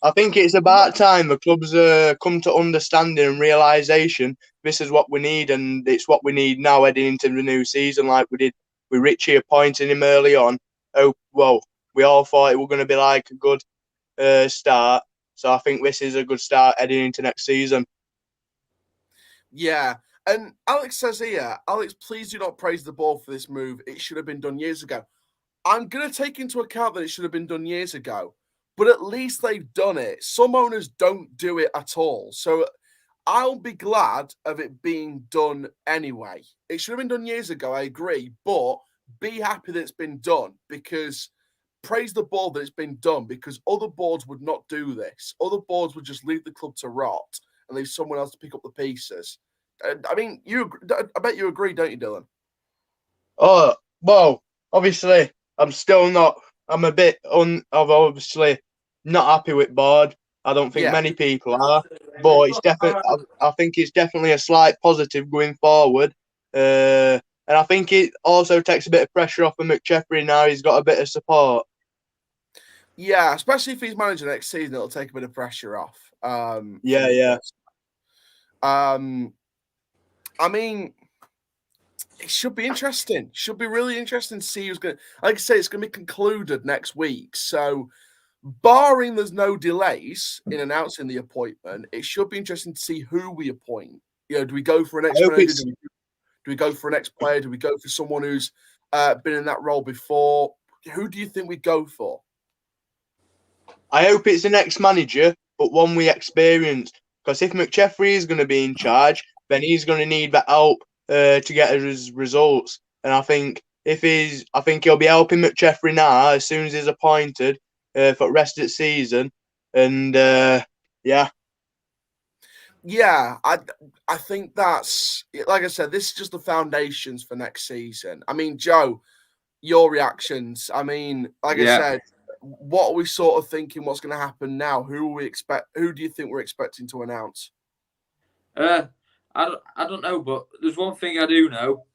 I think it's about time the club's come to understanding and realisation this is what we need, and it's what we need now heading into the new season, like we did with Richie appointing him early on. Oh, well, we all thought it was going to be like a good start. So I think this is a good start heading into next season. Yeah. And Alex says here, Alex, please do not praise the ball for this move. It should have been done years ago. I'm going to take into account that it should have been done years ago, but at least they've done it. Some owners don't do it at all. So I'll be glad of it being done anyway. It should have been done years ago, I agree, but be happy that it's been done, because praise the ball that it's been done, because other boards would not do this. Other boards would just leave the club to rot and leave someone else to pick up the pieces. I mean, I bet you agree, don't you, Dylan? Oh, well, obviously, I'm a bit I'm obviously not happy with board. I don't think many people are, but it's definitely, I think it's definitely a slight positive going forward. And I think it also takes a bit of pressure off of McCheffrey now. He's got a bit of support. Yeah, especially if he's managing next season, it'll take a bit of pressure off. Yeah. I mean, it should be interesting. Should be really interesting to see who's going to... Like I say, it's going to be concluded next week. So, barring there's no delays in announcing the appointment, it should be interesting to see who we appoint. You know, do we go for an ex-manager? Do we go for an ex-player? Do we go for someone who's been in that role before? Who do you think we go for? I hope it's an ex-manager, but one we experienced. Because if McCheffrey is going to be in charge, then he's going to need that help to get his results. And I think he'll be helping McCheffrey now as soon as he's appointed for the rest of the season. And yeah, I think that's, like I said, this is just the foundations for next season. I mean, Joe, your reactions. I mean, like I said, what are we sort of thinking? What's going to happen now? Who do you think we're expecting to announce? I don't know, but there's one thing I do know.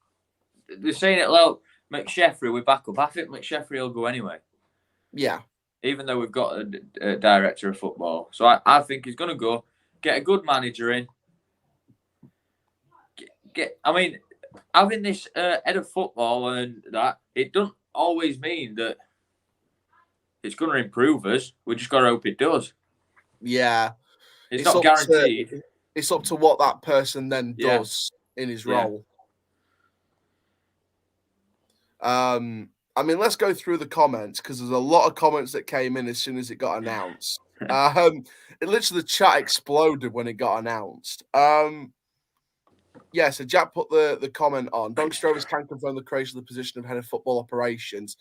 They're saying it like McCheffrey with backup. I think McCheffrey will go anyway. Yeah. Even though we've got a director of football. So I think he's going to go, get a good manager in. I mean, having this head of football and that, it doesn't always mean that it's going to improve us. We just got to hope it does. Yeah. It's not guaranteed. It's up to what that person then does in his role. I mean, let's go through the comments because there's a lot of comments that came in as soon as it got announced. It literally the chat exploded when it got announced. Yeah, so Jack put the comment on. Doncaster Rovers can confirm the creation of the position of head of football operations.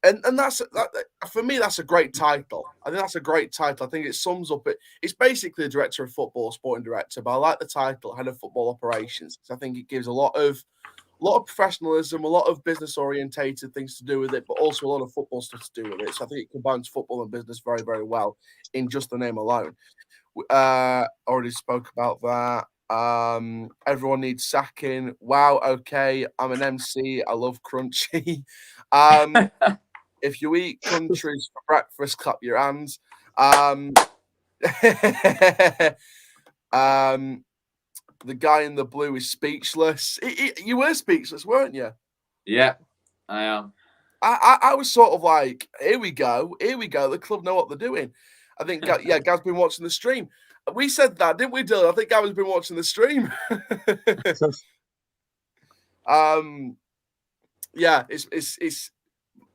And that, for me, that's a great title. I think that's a great title. I think it sums up it. It's basically a director of football, sporting director, but I like the title, head of football operations, because I think it gives a lot of professionalism, a lot of business orientated things to do with it, but also a lot of football stuff to do with it. So I think it combines football and business very, very well in just the name alone. Already spoke about that. Everyone needs sacking. Wow, okay. I'm an MC. I love crunchy. If you eat countries for breakfast, clap your hands. The guy in the blue is speechless. You were speechless, weren't you? Yeah, I am. I was sort of like, here we go. The club know what they're doing. I think, yeah, Gav's been watching the stream. We said that, didn't we, Dylan? I think Gav has been watching the stream. Yeah, it's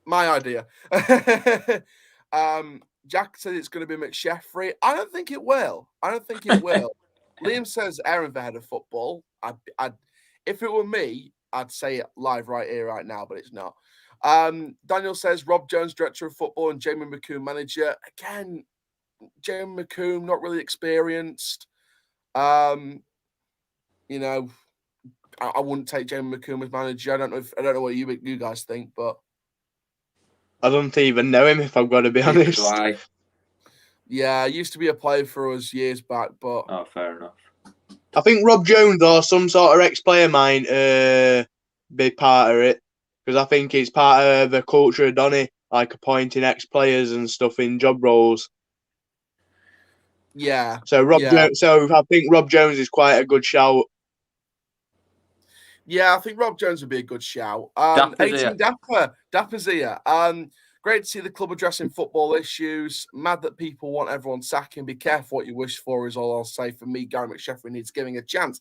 my idea. Jack said it's going to be McSheffrey. I don't think it will. Liam says Aaron for head of football. If it were me, I'd say it live right here, right now, but it's not. Daniel says Rob Jones, director of football, and Jamie McComb, manager. Again, Jamie McComb, not really experienced. You know, I wouldn't take Jamie McComb as manager. I don't know what you guys think, but I don't even know him, if I've got to be honest. Yeah, used to be a player for us years back, but fair enough. I think Rob Jones or some sort of ex-player might be part of it, because I think it's part of the culture of Donny, like appointing ex-players and stuff in job roles. Yeah. So I think Rob Jones is quite a good shout. Yeah, I think Rob Jones would be a good shout. Dapper's here. Great to see the club addressing football issues. Mad that people want everyone sacking. Be careful what you wish for is all I'll say. For me, Gary McSheffrey needs giving a chance.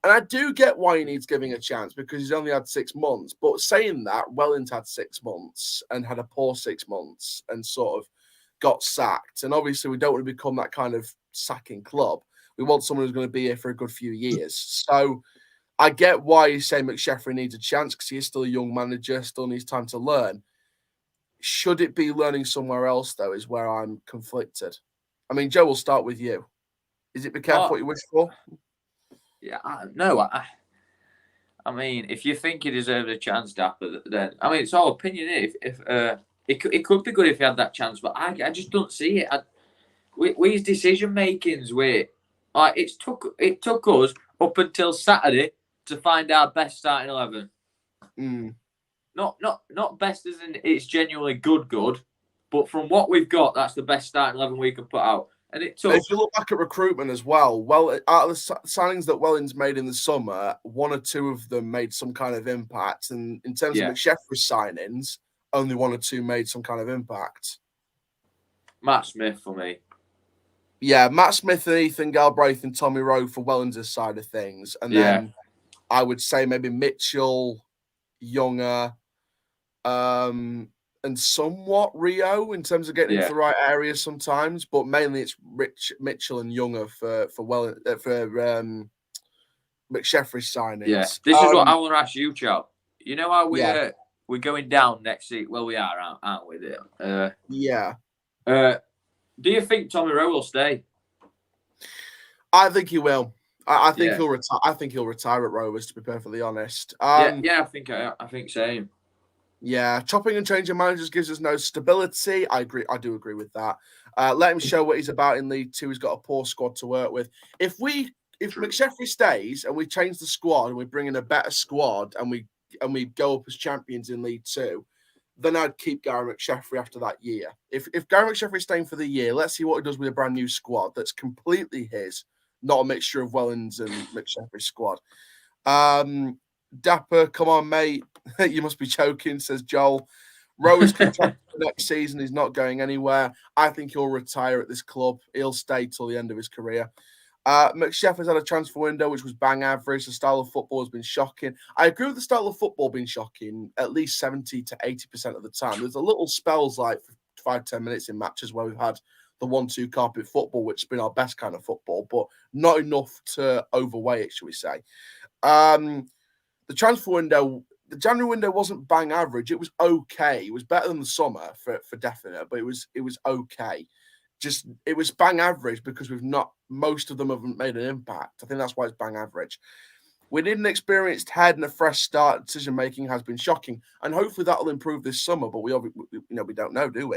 And I do get why he needs giving a chance, because he's only had 6 months. But saying that, Wellens had 6 months and had a poor 6 months and sort of got sacked. And obviously we don't want to become that kind of sacking club. We want someone who's going to be here for a good few years. So I get why you say McSheffrey needs a chance, because he is still a young manager, still needs time to learn. Should it be learning somewhere else, though, is where I'm conflicted. I mean, Joe, we'll start with you. Is it be careful what you wish for? Yeah, I mean, if you think he deserved a chance, Dapper, then I mean, it's all opinion. If it could be good if he had that chance, but I just don't see it. With his decision makings, it took us up until Saturday to find our best starting 11. Not best as in it's genuinely good, but from what we've got, that's the best starting 11 we can put out. And it took. If you look back at recruitment as well, out of the signings that Wellens made in the summer, 1 or 2 of them made some kind of impact. And in terms of McSheffrey's signings, only 1 or 2 made some kind of impact. Matt Smith for me. Yeah, Matt Smith and Ethan Galbraith and Tommy Rowe for Wellens' side of things. And then I would say maybe Mitchell, Younger, and somewhat Rio in terms of getting into the right areas sometimes, but mainly it's Mitchell and Younger for McSheffrey's signings. Yeah, this is what I want to ask you, Chow. You know how we're going down next season? Well, we are, aren't we? Yeah. Do you think Tommy Rowe will stay? I think he will. I think he'll retire. I think he'll retire at Rovers, to be perfectly honest. I think same. Yeah, chopping and changing managers gives us no stability. I agree. I do agree with that. Let him show what he's about in League Two. He's got a poor squad to work with. If McSheffrey stays and we change the squad and we bring in a better squad and we go up as champions in League Two, then I'd keep Gary McSheffrey after that year. If Gary McSheffrey's staying for the year, let's see what he does with a brand new squad that's completely his, not a mixture of Wellens and McSheffrey's squad. Dapper, come on, mate. You must be joking, says Joel. Rowe's contract for next season is not going anywhere. I think he'll retire at this club. He'll stay till the end of his career. McSheffield's had a transfer window which was bang average. The style of football has been shocking. I agree with the style of football being shocking at least 70 to 80% of the time. There's a little spells like 5-10 minutes in matches where we've had the 1-2 carpet football, which has been our best kind of football, but not enough to overweigh it, shall we say. The transfer window, the January window wasn't bang average. It was okay. It was better than the summer for definite, but it was okay. Just it was bang average because most of them haven't made an impact. I think that's why it's bang average. We need an experienced head and a fresh start. Decision making has been shocking, and hopefully that'll improve this summer. But we don't know, do we?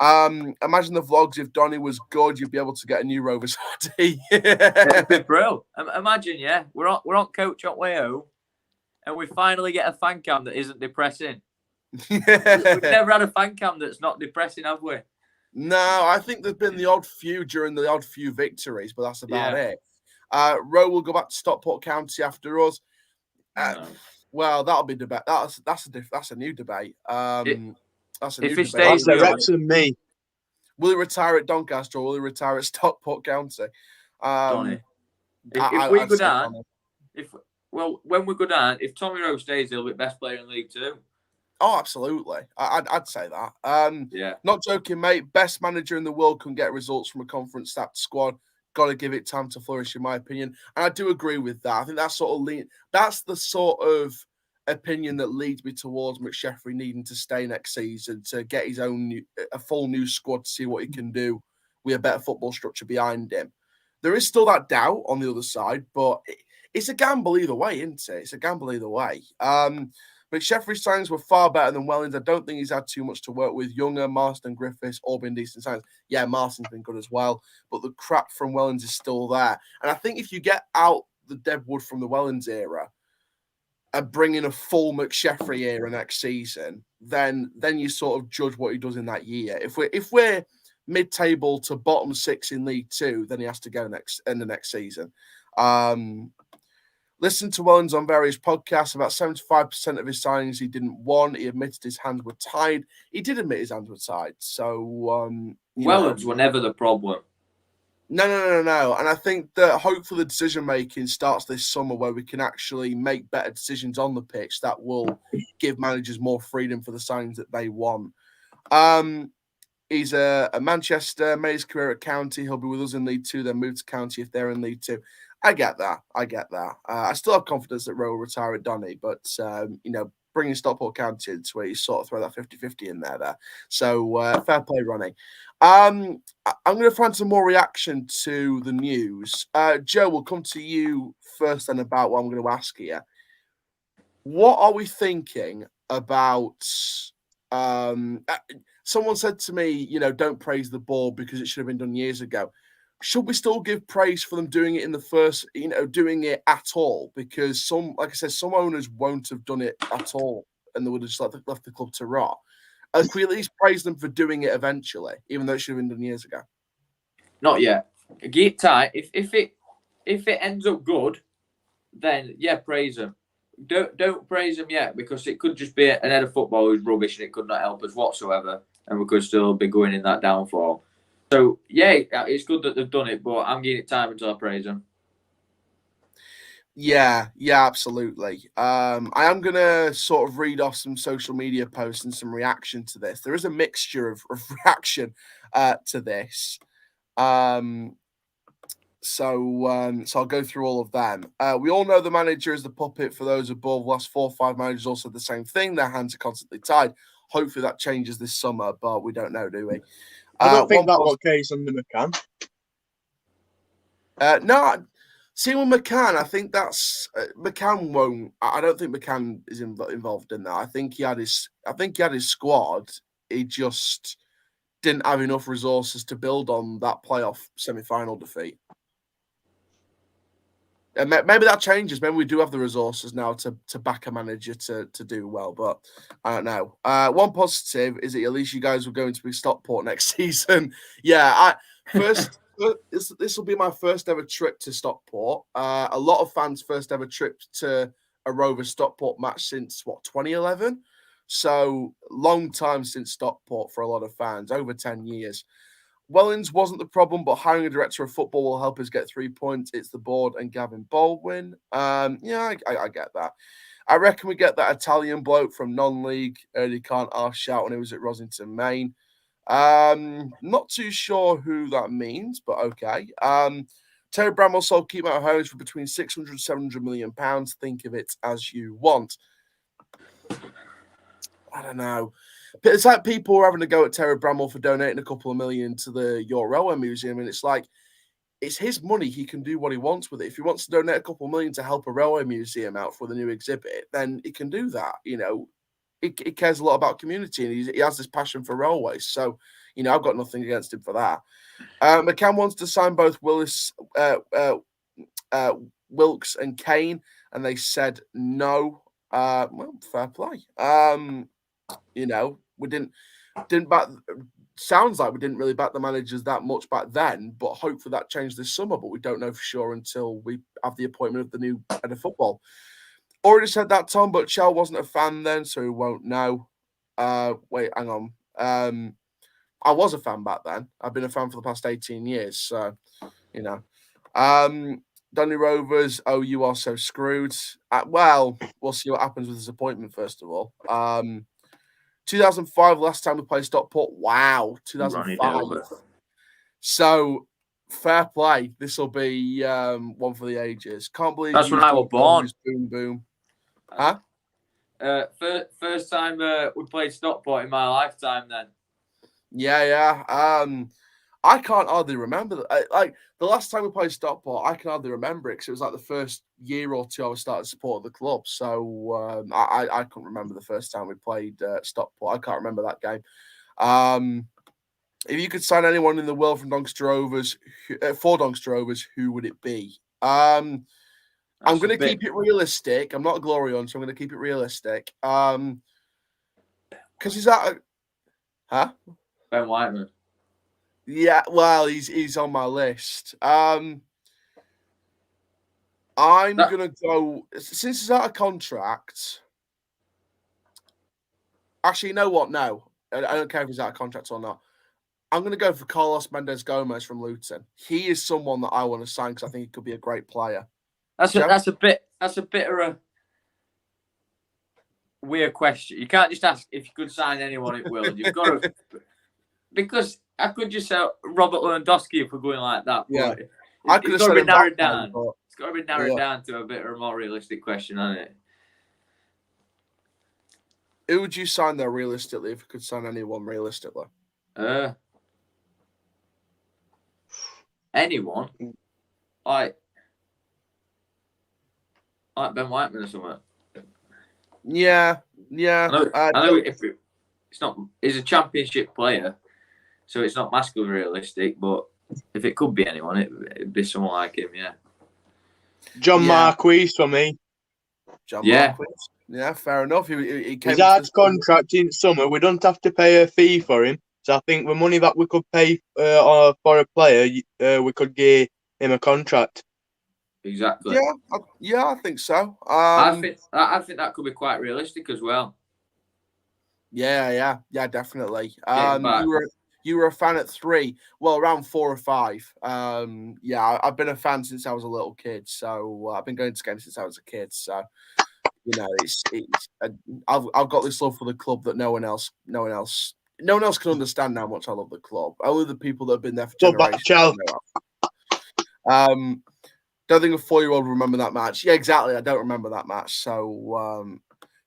Imagine the vlogs. If Donny was good, you'd be able to get a new Rovers hoodie. It'd be bro. Imagine, yeah, we're on coach at Wayo, and we finally get a fan cam that isn't depressing. We've never had a fan cam that's not depressing, have we? No, I think there's been the odd few during the odd few victories, but that's about it. Rowe will go back to Stockport County after us. No. Well, that'll be debate. That's a new debate. That's a if new he debate. stays That's Wrexham, me. Will he retire at Doncaster or will he retire at Stockport County? Donny. I'd we go say down, Donny. when we go down, if Tommy Rowe stays, he'll be best player in League Two. Oh, absolutely. I'd say that. Yeah. Not joking, mate. Best manager in the world can get results from a conference stacked squad. Got to give it time to flourish, in my opinion. And I do agree with that. I think that's the sort of opinion that leads me towards McSheffrey needing to stay next season to get his own a full new squad to see what he can do with a better football structure behind him. There is still that doubt on the other side, but it's a gamble either way, isn't it? It's a gamble either way. McSheffrey's signings were far better than Wellens. I don't think he's had too much to work with. Younger, Marston, Griffiths, all been decent signings. Yeah, Marston's been good as well, but the crap from Wellens is still there. And I think if you get out the deadwood from the Wellens era and bring in a full McSheffrey era next season, then you sort of judge what he does in that year. If we're mid-table to bottom 6 in League Two, then he has to go in the next season. Listen to Wellens on various podcasts. About 75% of his signings he didn't want. He admitted his hands were tied. He did admit his hands were tied. So Wellens were never the problem. No. And I think that hopefully the decision-making starts this summer where we can actually make better decisions on the pitch that will give managers more freedom for the signings that they want. He's a Manchester, made his career at County. He'll be with us in League Two, then move to County if they're in League Two. I get that. I still have confidence that Rowe will retire at Donny, but, bringing Stockport County into it, you sort of throw that 50-50 in there. So, fair play, Ronnie. I'm going to find some more reaction to the news. Joe, we'll come to you first then about what I'm going to ask here. What are we thinking about... someone said to me, don't praise the ball because it should have been done years ago. Should we still give praise for them doing it in the first, doing it at all? Because some owners won't have done it at all and they would have just left the club to rot. Can we at least praise them for doing it eventually, even though it should have been done years ago? Not yet. Get tight. If it ends up good, then yeah, praise them. Don't praise them yet because it could just be an head of football who's rubbish and it could not help us whatsoever, and we could still be going in that downfall. So yeah, it's good that they've done it, but I'm giving it time until I praise them. Yeah, absolutely. I am going to sort of read off some social media posts and some reaction to this. There is a mixture of reaction to this. So I'll go through all of them. We all know the manager is the puppet for those above. Last 4 or 5 managers also the same thing. Their hands are constantly tied. Hopefully that changes this summer, but we don't know, do we? I don't think that was the case under McCann. No, see with McCann, I think that's McCann won't. I don't think McCann is involved in that. I think he had his squad. He just didn't have enough resources to build on that playoff semi-final defeat. And maybe that changes. Maybe we do have the resources now to back a manager to do well, but I don't know. One positive is that at least you guys were going to be Stockport next season. Yeah, this will be my first ever trip to Stockport. A lot of fans' first ever trip to a Rovers Stockport match since 2011. So long time since Stockport for a lot of fans, over 10 years. Wellings wasn't the problem, but hiring a director of football will help us get 3 points. It's the board and Gavin Baldwin. Yeah, I get that. I reckon we get that Italian bloke from non-league. Early can't ask shout when he was at Rosington, Maine. Not too sure who that means, but okay. Terry Bramwell sold Keep Out Homes for between 600 and 700 million pounds. Think of it as you want. I don't know. It's like people were having to go at Terry Bramwell for donating a couple of million to the York Railway Museum, and it's like, it's his money. He can do what he wants with it. If he wants to donate a couple of million to help a railway museum out for the new exhibit, then he can do that. You know, he cares a lot about community, and he has this passion for railways. So, you know, I've got nothing against him for that. McCann wants to sign both Wilkes and Kane, and they said no. Well, fair play. You know, we didn't back. Sounds like we didn't really back the managers that much back then, but hopefully that changed this summer. But we don't know for sure until we have the appointment of the new head of football. Already said that, Tom, but Chell wasn't a fan then, so he won't know. Wait, hang on. I was a fan back then. I've been a fan for the past 18 years, so you know. Donny Rovers, oh, you are so screwed. Well, we'll see what happens with his appointment first of all. 2005, last time we played Stockport. Wow, 2005. So, fair play. This will be one for the ages. Can't believe that's when I was born. Boom, boom. Huh? First time we played Stockport in my lifetime. Then. Yeah. I can't hardly remember that. Like the last time we played Stockport, I can hardly remember it because it was like the first year or two I was starting to support the club. So I couldn't remember the first time we played Stockport. I can't remember that game. If you could sign anyone in the world from Doncaster Rovers, for Doncaster Rovers, who would it be? I'm going to keep it realistic. I'm not a glory hunter, so I'm going to keep it realistic. Because he's that. Huh? Ben Whiteman. Yeah, well, he's on my list. I'm gonna go since he's out of contract. Actually, you know what? No, I don't care if he's out of contract or not. I'm gonna go for Carlos Mendes Gomez from Luton. He is someone that I want to sign because I think he could be a great player. That's a bit of a weird question. You can't just ask if you could sign anyone at will. You've got to because. I could just say Robert Lewandowski if we're going like that. Yeah, I could have said it narrowed down. It's got to be narrowed down to a bit of a more realistic question, hasn't it? Who would you sign there realistically if you could sign anyone realistically? Anyone? Like Ben Whiteman or something. Yeah. I know if it's not, he's a championship player. So it's not massively realistic, but if it could be anyone, it'd be someone like him, yeah. John Marquis for me. Marquis. Yeah, fair enough. He came He's out of contract in summer. We don't have to pay a fee for him. So I think the money that we could pay for a player, we could give him a contract. Exactly. Yeah, I think so. I think that could be quite realistic as well. Yeah, definitely. You were a fan at 3, well, around 4 or 5. I've been a fan since I was a little kid. So I've been going to games since I was a kid. So you know, I've got this love for the club that no one else can understand how much I love the club. Only the people that have been there for generations. Don't think a 4-year-old will remember that match. Yeah, exactly. I don't remember that match. So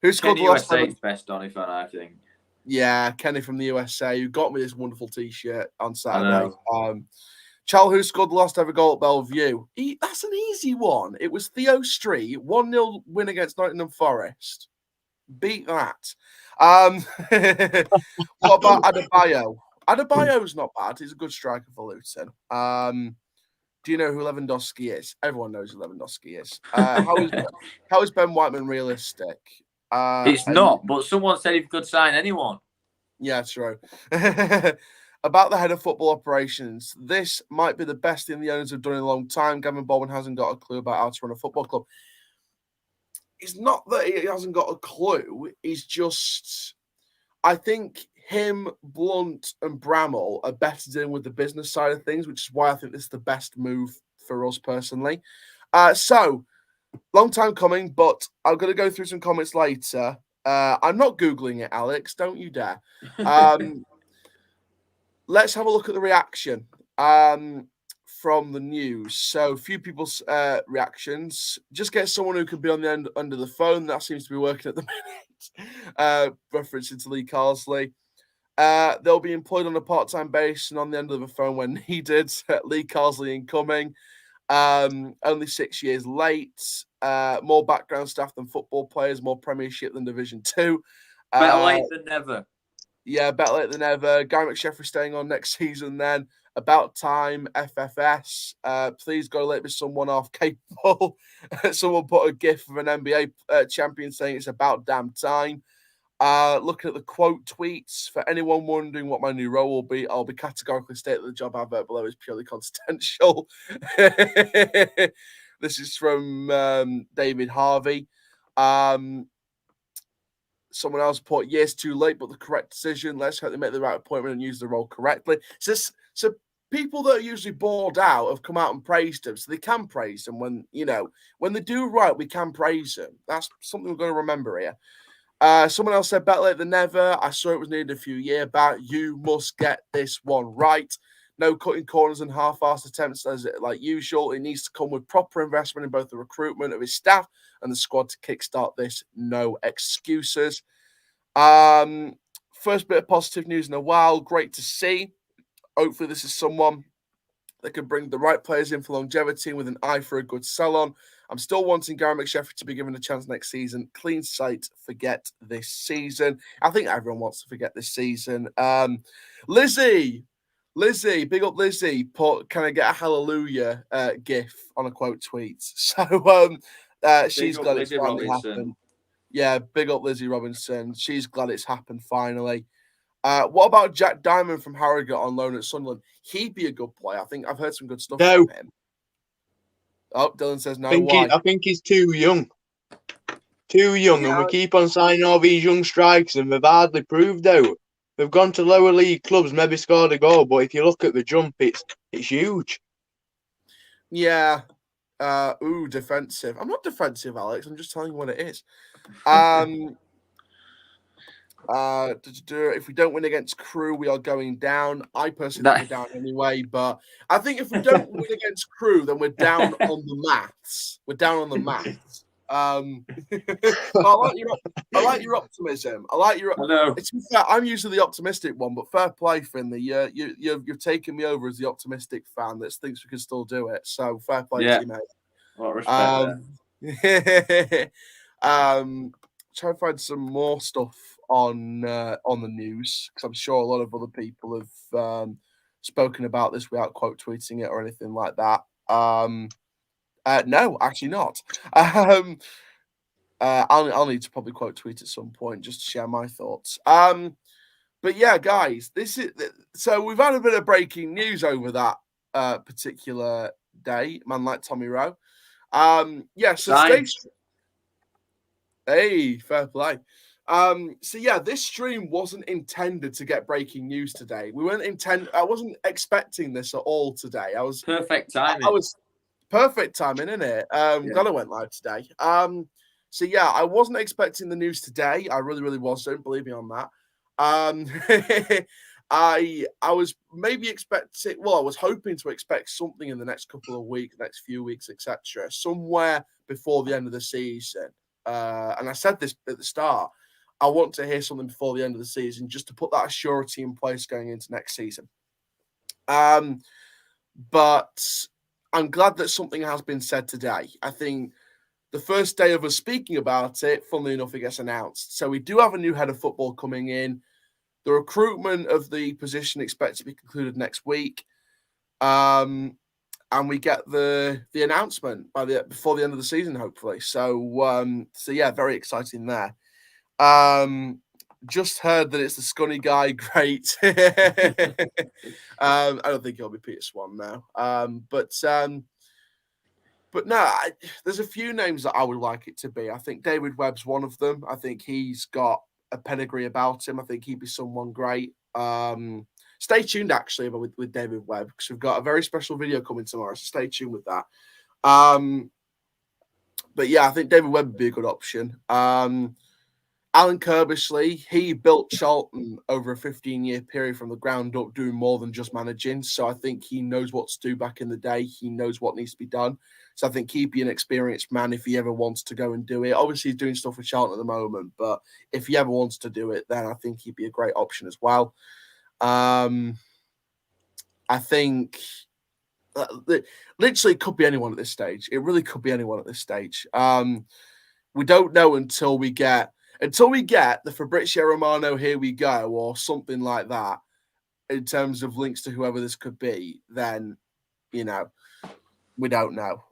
who scored the last time? Best Donny fan, I think. Yeah, Kenny from the USA, who got me this wonderful T-shirt on Saturday. Chal, who scored the last ever goal at Bellevue? That's an easy one. It was Theo Street, 1-0 win against Nottingham Forest. Beat that. What about Adebayo? Adebayo's not bad. He's a good striker for Luton. Do you know who Lewandowski is? Everyone knows who Lewandowski is. How is Ben Whiteman realistic? It's not, but someone said he could sign anyone. Yeah, true. About the head of football operations, this might be the best thing the owners have done in a long time. Gavin Baldwin hasn't got a clue about how to run a football club. It's not that he hasn't got a clue. He's just, I think him, Blunt, and Bramall are better dealing with the business side of things, which is why I think this is the best move for us personally. So, long time coming, but I'm going to go through some comments later. I'm not Googling it, Alex. Don't you dare. Let's have a look at the reaction from the news. So, a few people's reactions. Just get someone who can be on the end under the phone. That seems to be working at the minute. Referencing to Lee Carsley. They'll be employed on a part-time basis and on the end of the phone when needed. Lee Carsley incoming. Only 6 years late. More background staff than football players. More Premiership than Division 2. Better late than never. Yeah, better late than ever. Gary McSheffrey staying on next season then. About time, FFS. Please go let me someone off capable. Someone put a gif of an NBA champion saying it's about damn time. Looking at the quote tweets, for anyone wondering what my new role will be, I'll be categorically stating the job advert below is purely confidential. This is from David Harvey. Someone else put, yes, too late, but the correct decision. Let's hope they make the right appointment and use the role correctly. So people that are usually bored out have come out and praised him, so they can praise him when they do right, we can praise them. That's something we're going to remember here. Someone else said, better late than never. I saw it was needed a few years back. You must get this one right. No cutting corners and half-assed attempts as like usual. It needs to come with proper investment in both the recruitment of his staff and the squad to kickstart this. No excuses. First bit of positive news in a while. Great to see. Hopefully this is someone that can bring the right players in for longevity with an eye for a good sell-on. I'm still wanting Gary McSheffrey to be given a chance next season. Clean slate, forget this season. I think everyone wants to forget this season. Lizzie, big up Lizzie. Can I get a hallelujah gif on a quote tweet? So she's glad it's finally happened. Yeah, big up Lizzie Robinson. She's glad it's happened finally. What about Jack Diamond from Harrogate on loan at Sunderland? He'd be a good player. I think I've heard some good stuff from him. Oh, Dylan says no. I think he's too young. And we keep on signing all these young strikers, and they've hardly proved out. They've gone to lower league clubs, maybe scored a goal, but if you look at the jump, it's huge. Yeah. Defensive. I'm not defensive, Alex. I'm just telling you what it is. If we don't win against Crewe, we are going down. I personally think we're down anyway, but I think if we don't win against Crewe, then we're down on the maths. We're down on the maths. I like your optimism. It's fair, I'm usually the optimistic one, but fair play, Finley. You've taken me over as the optimistic fan that thinks we can still do it. So fair play to you, mate. Well, respect there. Try and find some more stuff on the news, because I'm sure a lot of other people have spoken about this without quote tweeting it or anything like that. No, actually not. I'll need to probably quote tweet at some point just to share my thoughts. But yeah, guys, so we've had a bit of breaking news over that particular day. Man like Tommy Rowe. Hey, fair play. This stream wasn't intended to get breaking news today. I wasn't expecting this at all today. Perfect timing. I was perfect timing, isn't it? Glad I went live today. I wasn't expecting the news today. I really, really wasn't. Believe me on that. I was maybe expecting. Well, I was hoping to expect something in the next couple of weeks, next few weeks, etc. Somewhere before the end of the season. And I said this at the start. I want to hear something before the end of the season, just to put that surety in place going into next season. But I'm glad that something has been said today. I think the first day of us speaking about it, funnily enough, it gets announced. So we do have a new head of football coming in. The recruitment of the position expected to be concluded next week. And we get the announcement before the end of the season, hopefully. So very exciting there. Just heard that it's the Scunny guy. Great. I don't think it'll be Peter Swan now. But no, there's a few names that I would like it to be. I think David Webb's one of them. I think he's got a pedigree about him. I think he'd be someone great. Stay tuned, actually, with David Webb, because we've got a very special video coming tomorrow, so stay tuned with that. But yeah, I think David Webb would be a good option. Alan Kirbishley, he built Charlton over a 15-year period from the ground up, doing more than just managing. So I think he knows what to do back in the day. He knows what needs to be done. So I think he'd be an experienced man if he ever wants to go and do it. Obviously, he's doing stuff with Charlton at the moment, but if he ever wants to do it, then I think he'd be a great option as well. I think literally it could be anyone at this stage. It really could be anyone at this stage. We don't know until we get the Fabrizio Romano, here we go, or something like that, in terms of links to whoever this could be. Then, we don't know.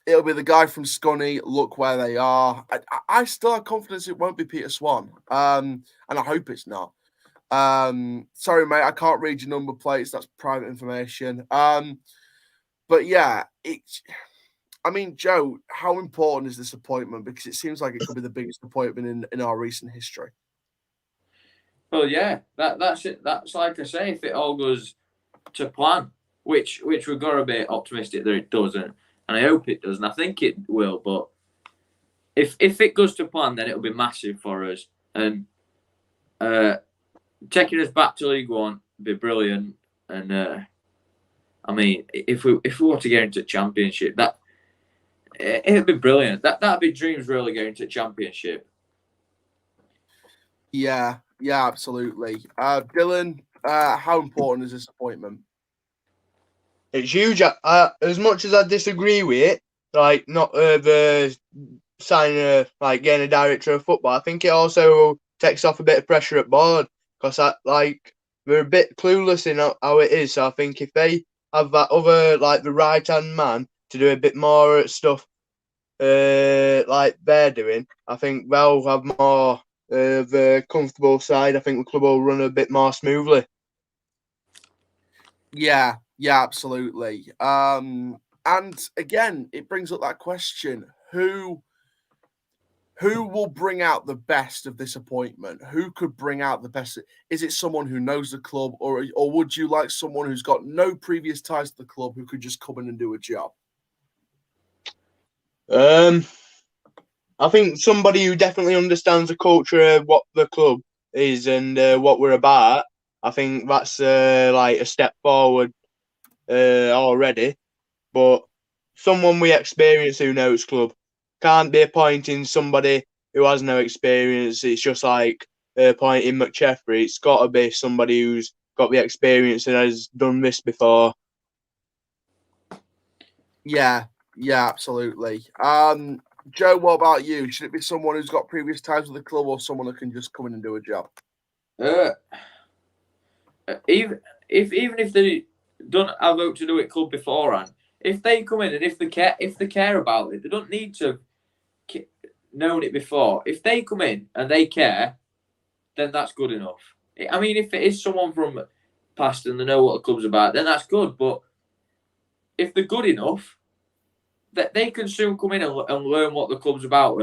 It'll be the guy from Scunny. Look where they are. I still have confidence it won't be Peter Swan, and I hope it's not. Sorry, mate, I can't read your number plates. That's private information. But yeah, Joe, how important is this appointment? Because it seems like it could be the biggest appointment in our recent history. Well, yeah, that's it. That's like I say, if it all goes to plan, which we've got to be optimistic that it doesn't, and I hope it does, and I think it will. But if it goes to plan, then it'll be massive for us, and taking us back to League One would be brilliant. And if we want to get into Championship, that it'd be brilliant. That'd be dreams really getting to Championship. Yeah, absolutely. Dylan, how important is this appointment? It's huge. As much as I disagree with it, like not the signing like getting a director of football, I think it also takes off a bit of pressure at board, because we're a bit clueless in how it is. So I think if they have that other, like, the right hand man to do a bit more stuff like they're doing, I think they'll have more of the comfortable side. I think the club will run a bit more smoothly. Yeah, absolutely. And again, it brings up that question: who will bring out the best of this appointment? Who could bring out the best? Is it someone who knows the club, or would you like someone who's got no previous ties to the club who could just come in and do a job? I think somebody who definitely understands the culture of what the club is and what we're about. I think that's like a step forward already. But someone with experience who knows club. Can't be appointing somebody who has no experience. It's just like appointing McCheffrey. It's got to be somebody who's got the experience and has done this before. Yeah, absolutely. Joe, what about you? Should it be someone who's got previous ties with the club, or someone who can just come in and do a job? Even if they don't have out to do it club beforehand, if they come in and if they care about it, they don't need to have known it before. If they come in and they care, then that's good enough. I mean, if it is someone from past and they know what the club's about, then that's good. But if they're good enough, that they can soon come in and learn what the club's about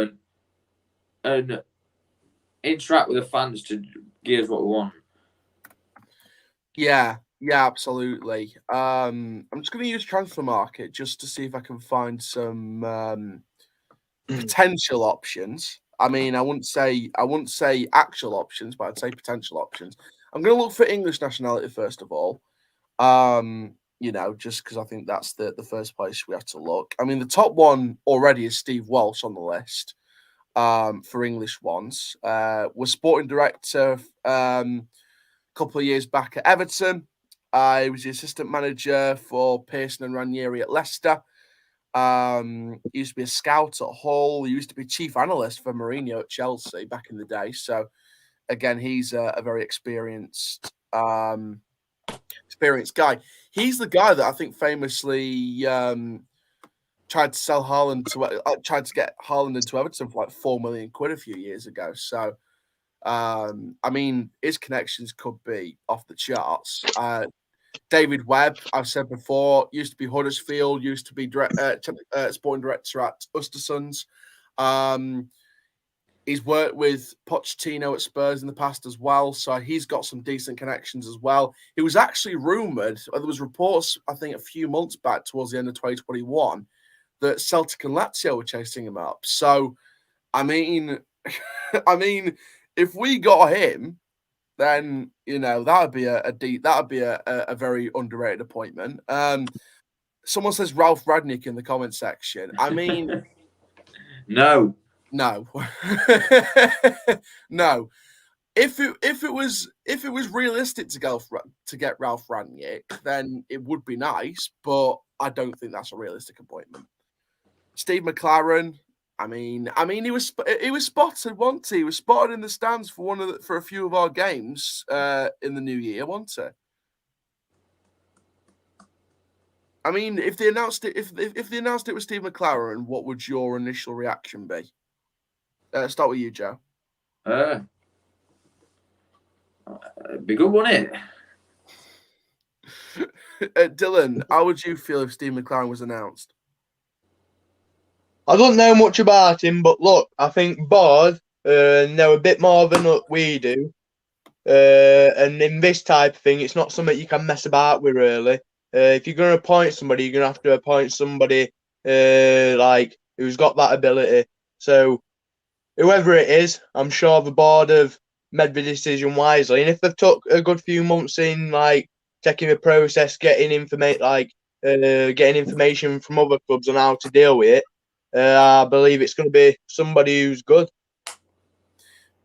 and interact with the fans to give us what we want. Yeah, absolutely. I'm just going to use Transfer Market just to see if I can find some potential options. I mean, I wouldn't say actual options, but I'd say potential options. I'm going to look for English nationality first of all. Just because I think that's the first place we have to look. I mean, the top one already is Steve Walsh on the list for English ones. Was sporting director a couple of years back at Everton. He was the assistant manager for Pearson and Ranieri at Leicester. He used to be a scout at Hull. He used to be chief analyst for Mourinho at Chelsea back in the day. So, again, he's a very experienced guy. He's the guy that I think famously tried to sell Haaland tried to get Haaland into Everton for like £4 million a few years ago. So, I mean, his connections could be off the charts. David Webb, I've said before, used to be Huddersfield, used to be sporting director at Östersunds. He's worked with Pochettino at Spurs in the past as well, so he's got some decent connections as well. He was actually rumoured, or there was reports, I think, a few months back towards the end of 2021, that Celtic and Lazio were chasing him up. So, I mean, if we got him, then that would be a very underrated appointment. Someone says Ralph Radnick in the comment section. I mean, no. No. No. If it was realistic to get Ralph Rangnick, then it would be nice, but I don't think that's a realistic appointment. Steve McLaren, I mean he was spotted, wasn't he? He was spotted in the stands for a few of our games in the new year, wasn't he? I mean, if they announced it was Steve McLaren, what would your initial reaction be? Start with you, Joe. It'd be good, wouldn't it? Dylan, how would you feel if Steve McLaren was announced? I don't know much about him, but look, I think Board know a bit more than we do. And in this type of thing, it's not something you can mess about with, really. If you're going to appoint somebody, you're going to have to appoint somebody who's got that ability. So, whoever it is, I'm sure the board have made the decision wisely. And if they've took a good few months in, taking the process, getting information from other clubs on how to deal with it, I believe it's going to be somebody who's good.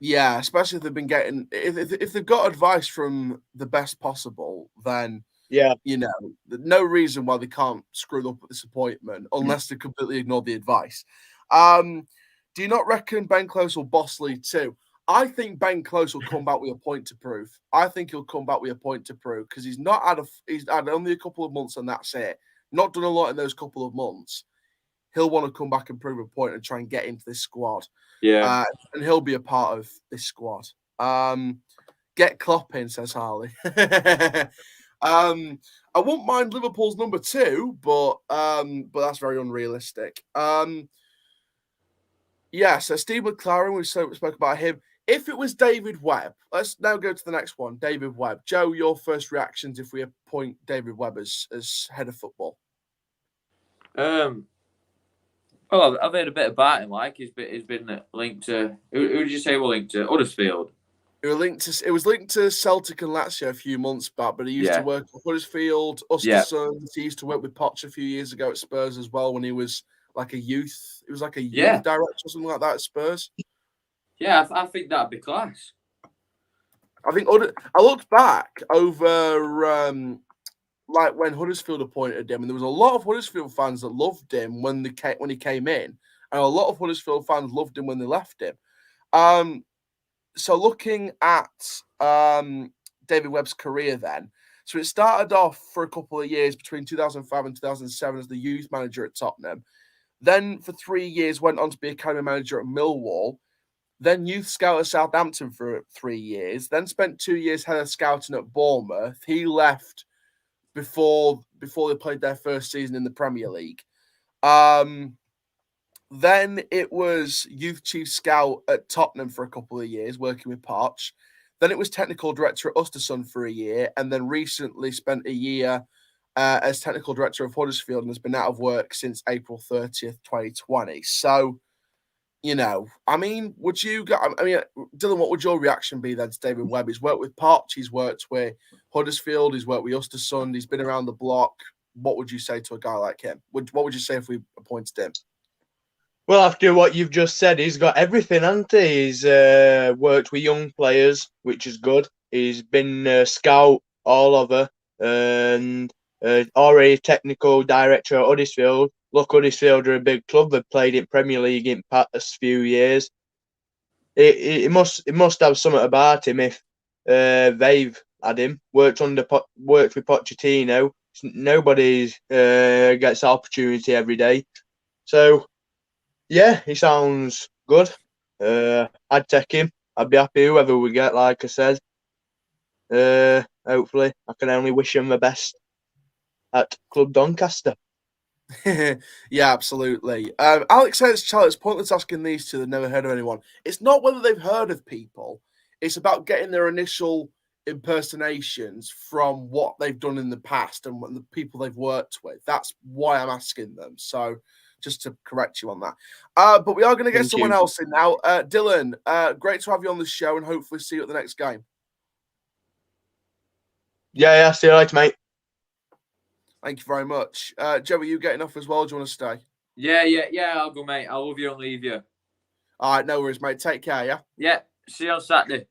Yeah, especially if they've been getting if they've got advice from the best possible, then no reason why they can't screw up at this appointment unless they completely ignore the advice. Do you not reckon Ben Close will boss League 2? I think Ben Close will come back with a point to prove. I think he'll come back with a point to prove because he's had only a couple of months and that's it. Not done a lot in those couple of months. He'll want to come back and prove a point and try and get into this squad. Yeah. And he'll be a part of this squad. Get Klopp in, says Harley. I won't mind Liverpool's number 2, but that's very unrealistic. Yeah, so Steve McLaren, we spoke about him. If it was David Webb, let's now go to the next one. David Webb. Joe, your first reactions if we appoint David Webb as head of football? Well, I've heard a bit about him. He's been linked to. Who did you say were linked to? Huddersfield. It was linked to Celtic and Lazio a few months back, but he used to work for Huddersfield, Östersund. He used to work with Poch a few years ago at Spurs as well when he was like a youth. It was like a youth director or something like that at Spurs. Yeah, I think that'd be class. I looked back over when Huddersfield appointed him, and there was a lot of Huddersfield fans that loved him when he came in, and a lot of Huddersfield fans loved him when they left him. So looking at David Webb's career then, so it started off for a couple of years between 2005 and 2007 as the youth manager at Tottenham. Then for 3 years went on to be academy manager at Millwall. Then youth scout at Southampton for 3 years. Then spent 2 years head of scouting at Bournemouth. He left before they played their first season in the Premier League. Then it was youth chief scout at Tottenham for a couple of years, working with Poch. Then it was technical director at Östersund for a year, and then recently spent a year as technical director of Huddersfield and has been out of work since April 30th, 2020. So, Dylan, what would your reaction be then to David Webb? He's worked with Poch, he's worked with Huddersfield, he's worked with Östersund, he's been around the block. What would you say to a guy like him? What would you say if we appointed him? Well, after what you've just said, he's got everything, hasn't he? He's worked with young players, which is good. He's been a scout all over and already technical director at Huddersfield. Look, Huddersfield are a big club. They've played in Premier League in the past few years. It must have something about him if they've had him. Worked with Pochettino. Nobody gets the opportunity every day. So, yeah, he sounds good. I'd take him. I'd be happy whoever we get, like I said. Hopefully, I can only wish him the best at Club Doncaster. Yeah, absolutely. Alex says, Charlie, it's pointless asking these two. They've never heard of anyone. It's not whether they've heard of people. It's about getting their initial impersonations from what they've done in the past and the people they've worked with. That's why I'm asking them. So just to correct you on that. But we are going to get Thank someone you. else in now. Dylan, great to have you on the show and hopefully see you at the next game. Yeah, see you later, mate. Thank you very much. Joe, are you getting off as well? Do you want to stay? Yeah. I'll go, mate. I love you and leave you. All right, no worries, mate. Take care, yeah? Yeah. See you on Saturday.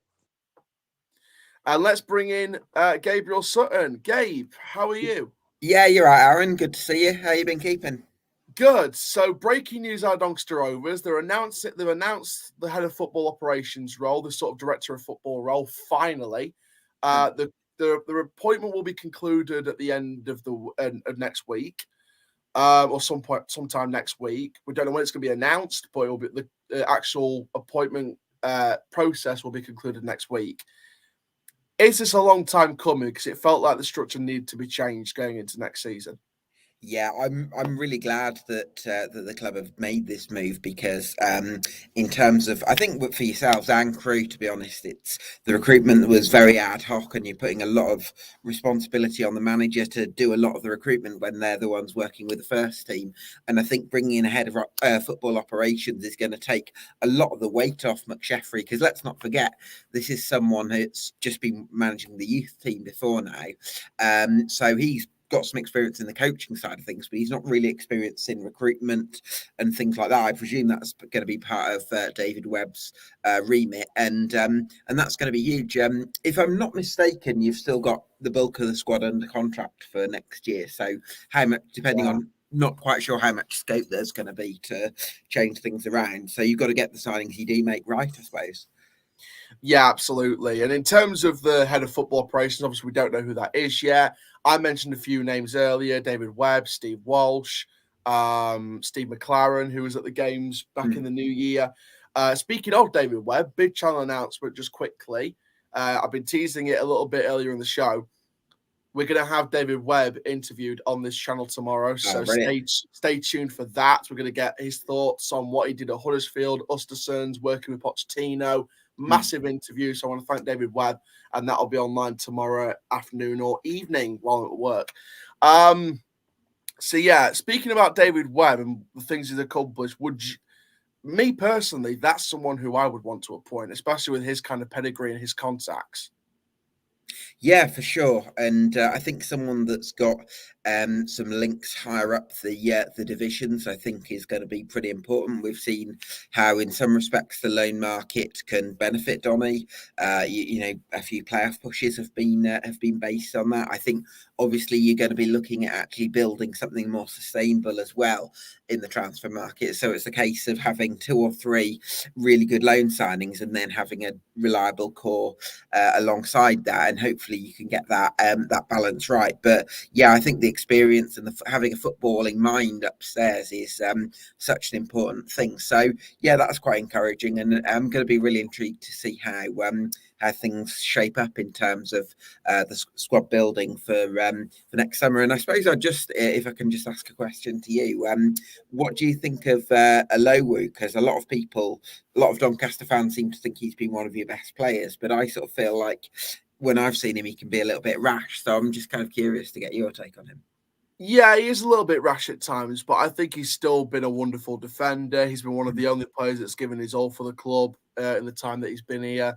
And let's bring in Gabriel Sutton. Gabe, how are you? Yeah, you're right, Aaron. Good to see you. How you been keeping? Good. So, breaking news out of Doncaster Rovers. They've announced the head of football operations role, the sort of director of football role. Finally, the appointment will be concluded at the end of of next week, or sometime next week. We don't know when it's going to be announced, but it will be the actual appointment process will be concluded next week. Is this a long time coming? Because it felt like the structure needed to be changed going into next season. Yeah, I'm really glad that that the club have made this move because in terms of I think for yourselves and crew, to be honest, it's the recruitment was very ad hoc, and you're putting a lot of responsibility on the manager to do a lot of the recruitment when they're the ones working with the first team. And I think bringing in a head of football operations is going to take a lot of the weight off McSheffrey, because let's not forget this is someone who's just been managing the youth team before now, so he's got some experience in the coaching side of things, but he's not really experienced in recruitment and things like that. I presume that's going to be part of David Webb's remit, and that's going to be huge. If I'm not mistaken, you've still got the bulk of the squad under contract for next year. So how much, depending on, not quite sure how much scope there's going to be to change things around. So you've got to get the signings you do make right, I suppose. Yeah, absolutely. And in terms of the head of football operations, obviously we don't know who that is yet. I mentioned a few names earlier: David Webb, Steve Walsh, Steve McLaren, who was at the games back in the new year. Speaking of David Webb, big channel announcement just quickly. I've been teasing it a little bit earlier in the show. We're going to have David Webb interviewed on this channel tomorrow. So stay tuned for that. We're going to get his thoughts on what he did at Huddersfield, Östersunds, working with Pochettino. Massive interview. So I want to thank David Webb, and that'll be online tomorrow afternoon or evening while I'm at work. So yeah, speaking about David Webb and the things he's accomplished, me personally, that's someone who I would want to appoint, especially with his kind of pedigree and his contacts. Yeah, for sure, and I think someone that's got some links higher up the divisions, I think, is going to be pretty important. We've seen how, in some respects, the loan market can benefit Donny. You know, a few playoff pushes have been based on that. I think, obviously, you're going to be looking at actually building something more sustainable as well in the transfer market. So it's a case of having 2 or 3 really good loan signings and then having a reliable core alongside that, and hopefully you can get that balance right. But yeah, I think the experience and having a footballing mind upstairs is such an important thing. So yeah, that's quite encouraging, and I'm going to be really intrigued to see how things shape up in terms of the squad building for next summer. And I suppose if I can just ask a question to you, what do you think of Alowu? Because a lot of Doncaster fans seem to think he's been one of your best players, but I sort of feel like when I've seen him, he can be a little bit rash. So I'm just kind of curious to get your take on him. Yeah, he is a little bit rash at times, but I think he's still been a wonderful defender. He's been one of the only players that's given his all for the club in the time that he's been here.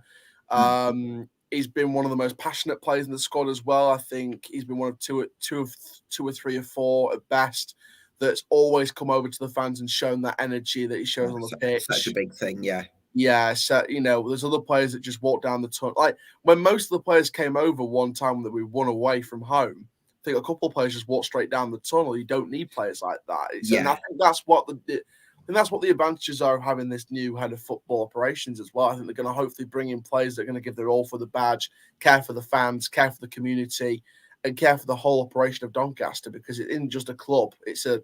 He's been one of the most passionate players in the squad as well. I think he's been one of two or three or four at best that's always come over to the fans and shown that energy that he shows on the pitch. Such a big thing, yeah. Yeah, so there's other players that just walk down the tunnel. Like when most of the players came over one time that we won away from home, I think a couple of players just walk straight down the tunnel. You don't need players like that. And I think that's what the advantages are of having this new head of football operations as well. I think they're going to hopefully bring in players that are going to give their all for the badge, care for the fans, care for the community, and care for the whole operation of Doncaster, because it isn't just a club; it's a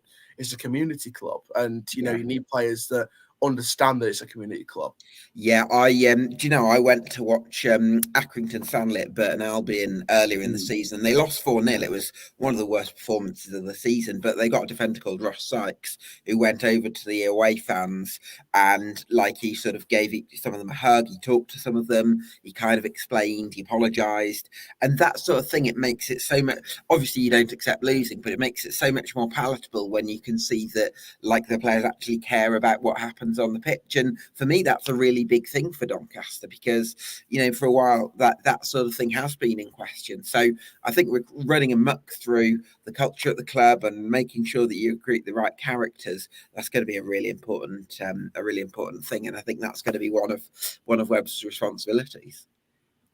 community club, and you need players that understand that it's a community club. Yeah, do you know, I went to watch Accrington Stanley at Burton Albion earlier in the season. They lost 4-0. It was one of the worst performances of the season, but they got a defender called Ross Sykes who went over to the away fans and like he sort of gave some of them a hug. He talked to some of them. He kind of explained, he apologised, and that sort of thing. It makes it so much, obviously you don't accept losing, but it makes it so much more palatable when you can see that like the players actually care about what happens on the pitch. And for me, that's a really big thing for Doncaster because, you know, for a while that sort of thing has been in question. So I think we're running amok through the culture at the club and making sure that you recruit the right characters. That's going to be a really important thing, and I think that's going to be one of Webb's responsibilities.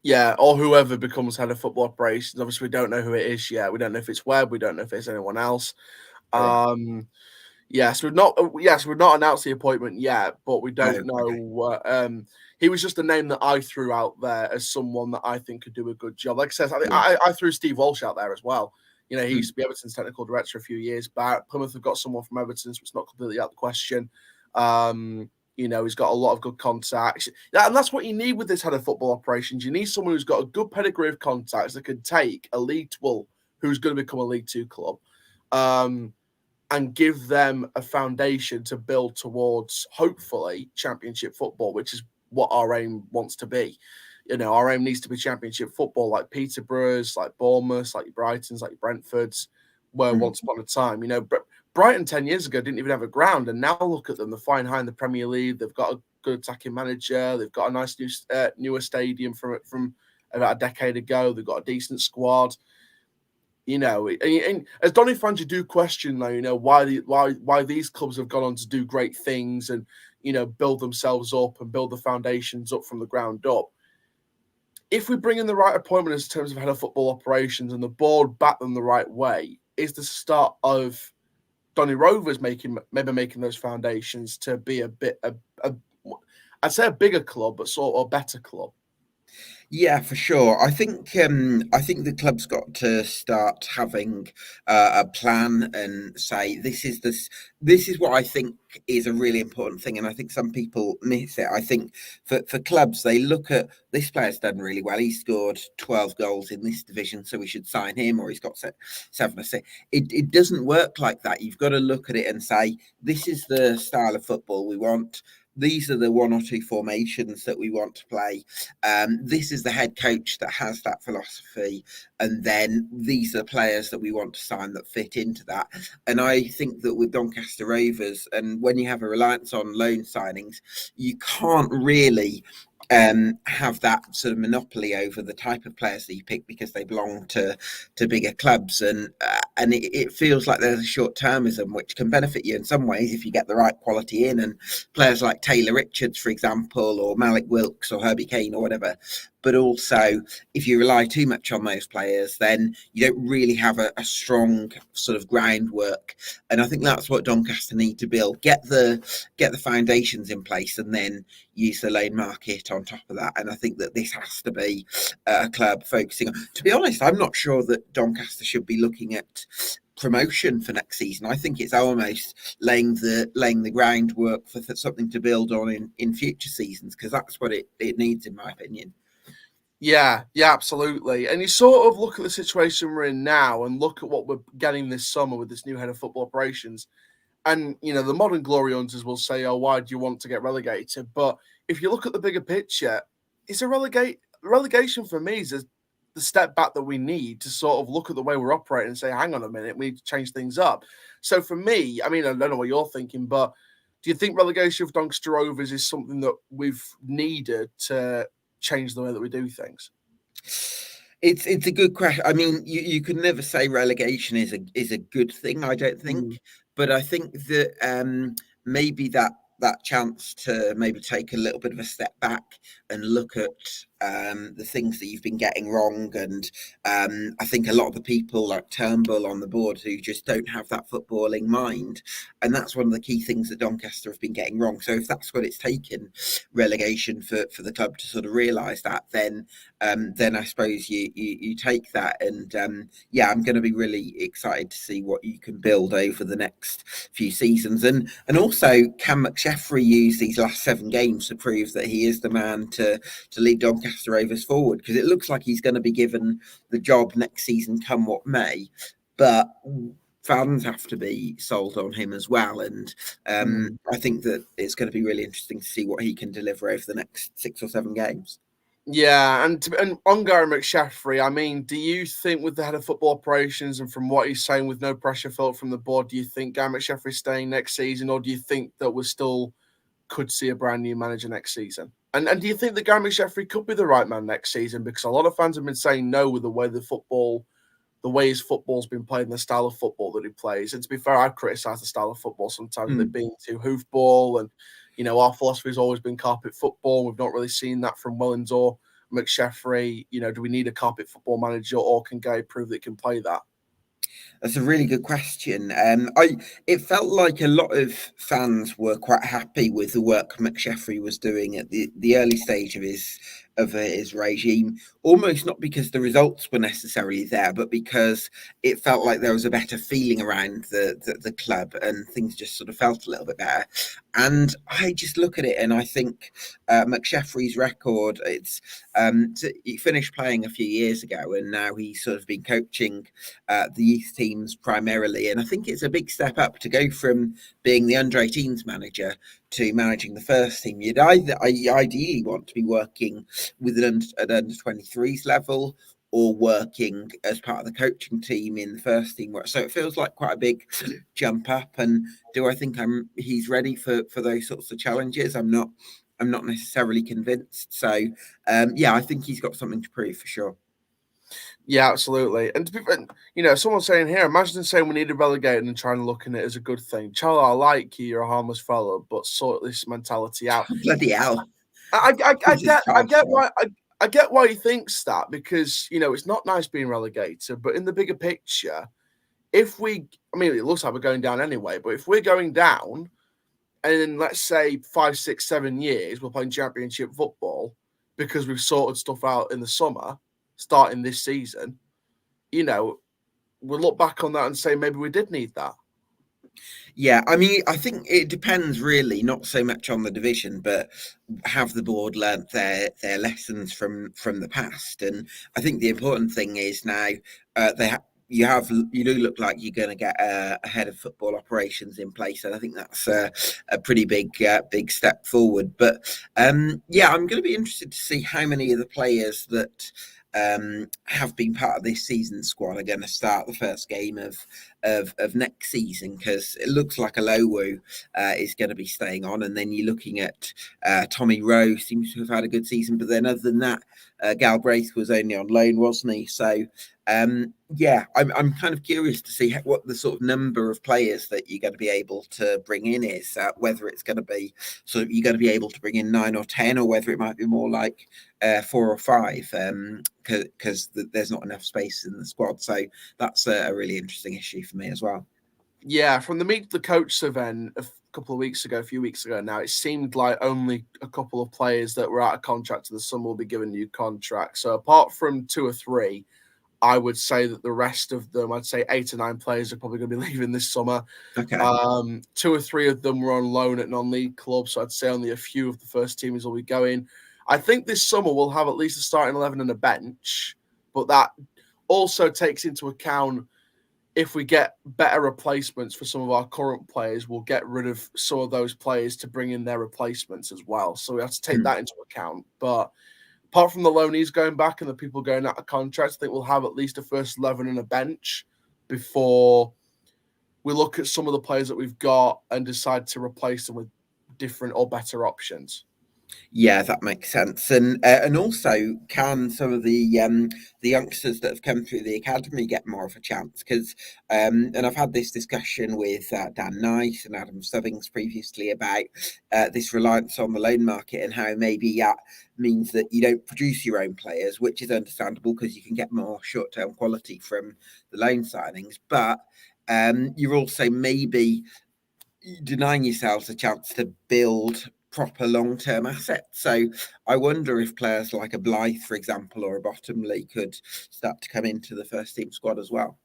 Yeah, or whoever becomes head of football operations. Obviously, we don't know who it is yet. We don't know if it's Webb. We don't know if it's anyone else. Yes, we've not announced the appointment yet, but we don't know. Okay. He was just a name that I threw out there as someone that I think could do a good job. Like I said, I threw Steve Walsh out there as well. You know, he used to be Everton's technical director a few years back. Plymouth have got someone from Everton, so it's not completely out of the question. You know, he's got a lot of good contacts. Yeah, and that's what you need with this head of football operations. You need someone who's got a good pedigree of contacts that can take a League 2, who's going to become a League 2 club, and give them a foundation to build towards, hopefully, Championship football, which is what our aim wants to be. You know, our aim needs to be Championship football, like Peterborough's, like Bournemouth's, like Brighton's, like Brentford's, where once upon a time, you know, Brighton 10 years ago didn't even have a ground, and now look at them. They're flying high in the Premier League. They've got a good attacking manager. They've got a nice newer stadium from about a decade ago. They've got a decent squad. You know, and as Donny fans, you do question, though, you know, why these clubs have gone on to do great things and, you know, build themselves up and build the foundations up from the ground up. If we bring in the right appointment in terms of head of football operations and the board back them the right way, is the start of Donny Rovers making those foundations to be I'd say a bigger club, but sort of a better club. Yeah, for sure. I think the club's got to start having a plan and say this is what I think is a really important thing, and I think some people miss it. I think for clubs, they look at this player's done really well. He scored 12 goals in this division, so we should sign him, or he's got 7 or 6. It doesn't work like that. You've got to look at it and say this is the style of football we want. These are the 1 or 2 formations that we want to play. This is the head coach that has that philosophy. And then these are the players that we want to sign that fit into that. And I think that with Doncaster Rovers, and when you have a reliance on loan signings, you can't really have that sort of monopoly over the type of players that you pick because they belong to bigger clubs, and it feels like there's a short-termism which can benefit you in some ways if you get the right quality in, and players like Taylor Richards, for example, or Malik Wilkes or Herbie Kane or whatever. But also, if you rely too much on those players, then you don't really have a strong sort of groundwork. And I think that's what Doncaster need to build: get the foundations in place, and then use the loan market on top of that. And I think that this has to be a club focusing on. To be honest, I'm not sure that Doncaster should be looking at promotion for next season. I think it's almost laying the groundwork for something to build on in future seasons, because that's what it needs, in my opinion. Yeah, absolutely. And you sort of look at the situation we're in now and look at what we're getting this summer with this new head of football operations. And, you know, the modern glory hunters will say, oh, why do you want to get relegated? But if you look at the bigger picture, it's relegation for me is the step back that we need to sort of look at the way we're operating and say, hang on a minute, we need to change things up. So for me, I mean, I don't know what you're thinking, but do you think relegation of Doncaster Rovers is something that we've needed to change the way that we do things? It's a good question. I mean, you could never say relegation is a good thing, I don't think. But I think that maybe that chance to maybe take a little bit of a step back and look at the things that you've been getting wrong, and I think a lot of the people like Turnbull on the board who just don't have that footballing mind, and that's one of the key things that Doncaster have been getting wrong. So if that's what it's taken, relegation for the club to sort of realise that, then I suppose you take that, and I'm going to be really excited to see what you can build over the next few seasons, and also can McSheffrey use these last 7 games to prove that he is the man to lead Doncaster Rovers forward, because it looks like he's going to be given the job next season come what may, but fans have to be sold on him as well, and I think that it's going to be really interesting to see what he can deliver over the next 6 or 7 games. Yeah, and on Gary McSheffrey, I mean, do you think with the head of football operations and from what he's saying with no pressure felt from the board, do you think Gary McSheffrey's staying next season, or do you think that we still could see a brand new manager next season? And do you think that Gary McSheffrey could be the right man next season? Because a lot of fans have been saying no with the way his football's been played and the style of football that he plays. And to be fair, I've criticised the style of football sometimes, with it being too hoofball, and our philosophy has always been carpet football. We've not really seen that from Mullins or McSheffrey. Do we need a carpet football manager, or can Gary prove that he can play that? That's a really good question. It felt like a lot of fans were quite happy with the work McSheffrey was doing at the early stage of his regime, almost not because the results were necessarily there, but because it felt like there was a better feeling around the club, and things just sort of felt a little bit better. And I just look at it and I think McSheffrey's record, he finished playing a few years ago, and now he's sort of been coaching the youth teams primarily, and I think it's a big step up to go from being the under-18s manager to managing the first team. You'd ideally want to be working with an under-23s level, or working as part of the coaching team in the first team. So it feels like quite a big jump up. And do I think he's ready for those sorts of challenges? I'm not necessarily convinced. So I think he's got something to prove for sure. Yeah, absolutely. And to be, someone's saying here, imagine saying we need to relegate and trying to look at it as a good thing. Charlie, I like you, you're a harmless fellow, but sort this mentality out. Bloody hell. I get why he thinks that, because it's not nice being relegated, but in the bigger picture, it looks like we're going down anyway, but if we're going down, and in, let's say 5, 6, 7 years we're playing championship football because we've sorted stuff out in the summer, starting this season, we'll look back on that and say maybe we did need that. Yeah, I mean, I think it depends really, not so much on the division, but have the board learnt their lessons from the past? And I think the important thing is now you do look like you're going to get a head of football operations in place, and I think that's a pretty big step forward. But I'm going to be interested to see how many of the players that have been part of this season's squad are going to start the first game of next season, because it looks like Alowu is going to be staying on, and then you're looking at Tommy Rowe seems to have had a good season, but then other than that, Galbraith was only on loan, wasn't he? So I'm kind of curious to see what the sort of number of players that you're going to be able to bring in is, whether it's going to be sort of you're going to be able to bring in 9 or 10, or whether it might be more like 4 or 5, because there's not enough space in the squad. So that's a really interesting issue for me as well. Yeah, from the Meet the Coach event a few weeks ago now, it seemed like only a couple of players that were out of contract to the summer will be given new contracts. So apart from 2 or 3, I would say that the rest of them, I'd say 8 or 9 players are probably going to be leaving this summer. Okay. 2 or 3 of them were on loan at non-league clubs, so I'd say only a few of the first teamers will be going. I think this summer we'll have at least a starting 11 and a bench, but that also takes into account if we get better replacements for some of our current players, we'll get rid of some of those players to bring in their replacements as well. So we have to take that into account. But apart from the loanees going back and the people going out of contracts, I think we'll have at least a first 11 and a bench before we look at some of the players that we've got and decide to replace them with different or better options. Yeah, that makes sense, and also can some of the youngsters that have come through the academy get more of a chance? Because and I've had this discussion with Dan Knight and Adam Stubbings previously about this reliance on the loan market and how maybe that means that you don't produce your own players, which is understandable because you can get more short-term quality from the loan signings, but you're also maybe denying yourselves a chance to build proper long-term assets. So I wonder if players like a Blythe, for example, or a Bottomley could start to come into the first team squad as well.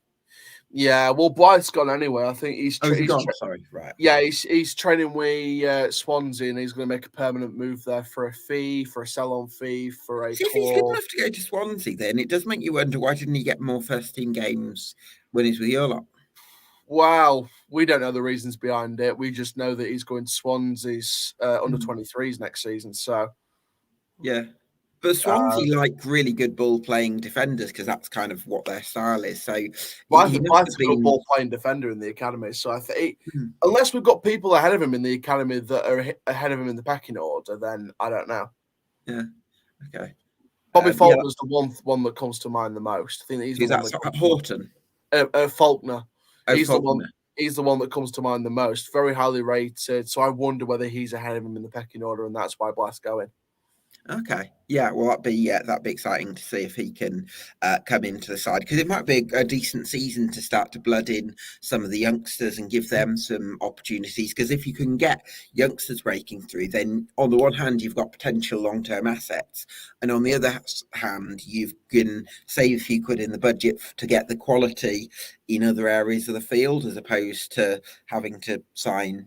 Yeah, well, Blythe's gone anyway. I think he's gone. Sorry, right. Yeah, he's training with Swansea, and he's going to make a permanent move there for a fee, for a sell-on fee, for a See, if he's good enough to go to Swansea, then it does make you wonder why didn't he get more first-team games when he's with your lot? Well, we don't know the reasons behind it. We just know that he's going to Swansea's under-23s next season. So, yeah. But Swansea like really good ball-playing defenders because that's kind of what their style is. So he must have been a good ball-playing defender in the academy. So I think, unless we've got people ahead of him in the academy that are ahead of him in the pecking order, then I don't know. Yeah. Okay. Bobby Faulkner's the one that comes to mind the most. I think he's the one that Horton. Faulkner. He's Faulkner. He's the one that comes to mind the most. Very highly rated. So I wonder whether he's ahead of him in the pecking order, and that's why Blythe's going. Okay, yeah, well, that'd be exciting to see if he can come into the side because it might be a decent season to start to blood in some of the youngsters and give them some opportunities. Because if you can get youngsters breaking through, then on the one hand you've got potential long-term assets, and on the other hand you can save a few quid in the budget to get the quality in other areas of the field as opposed to having to sign.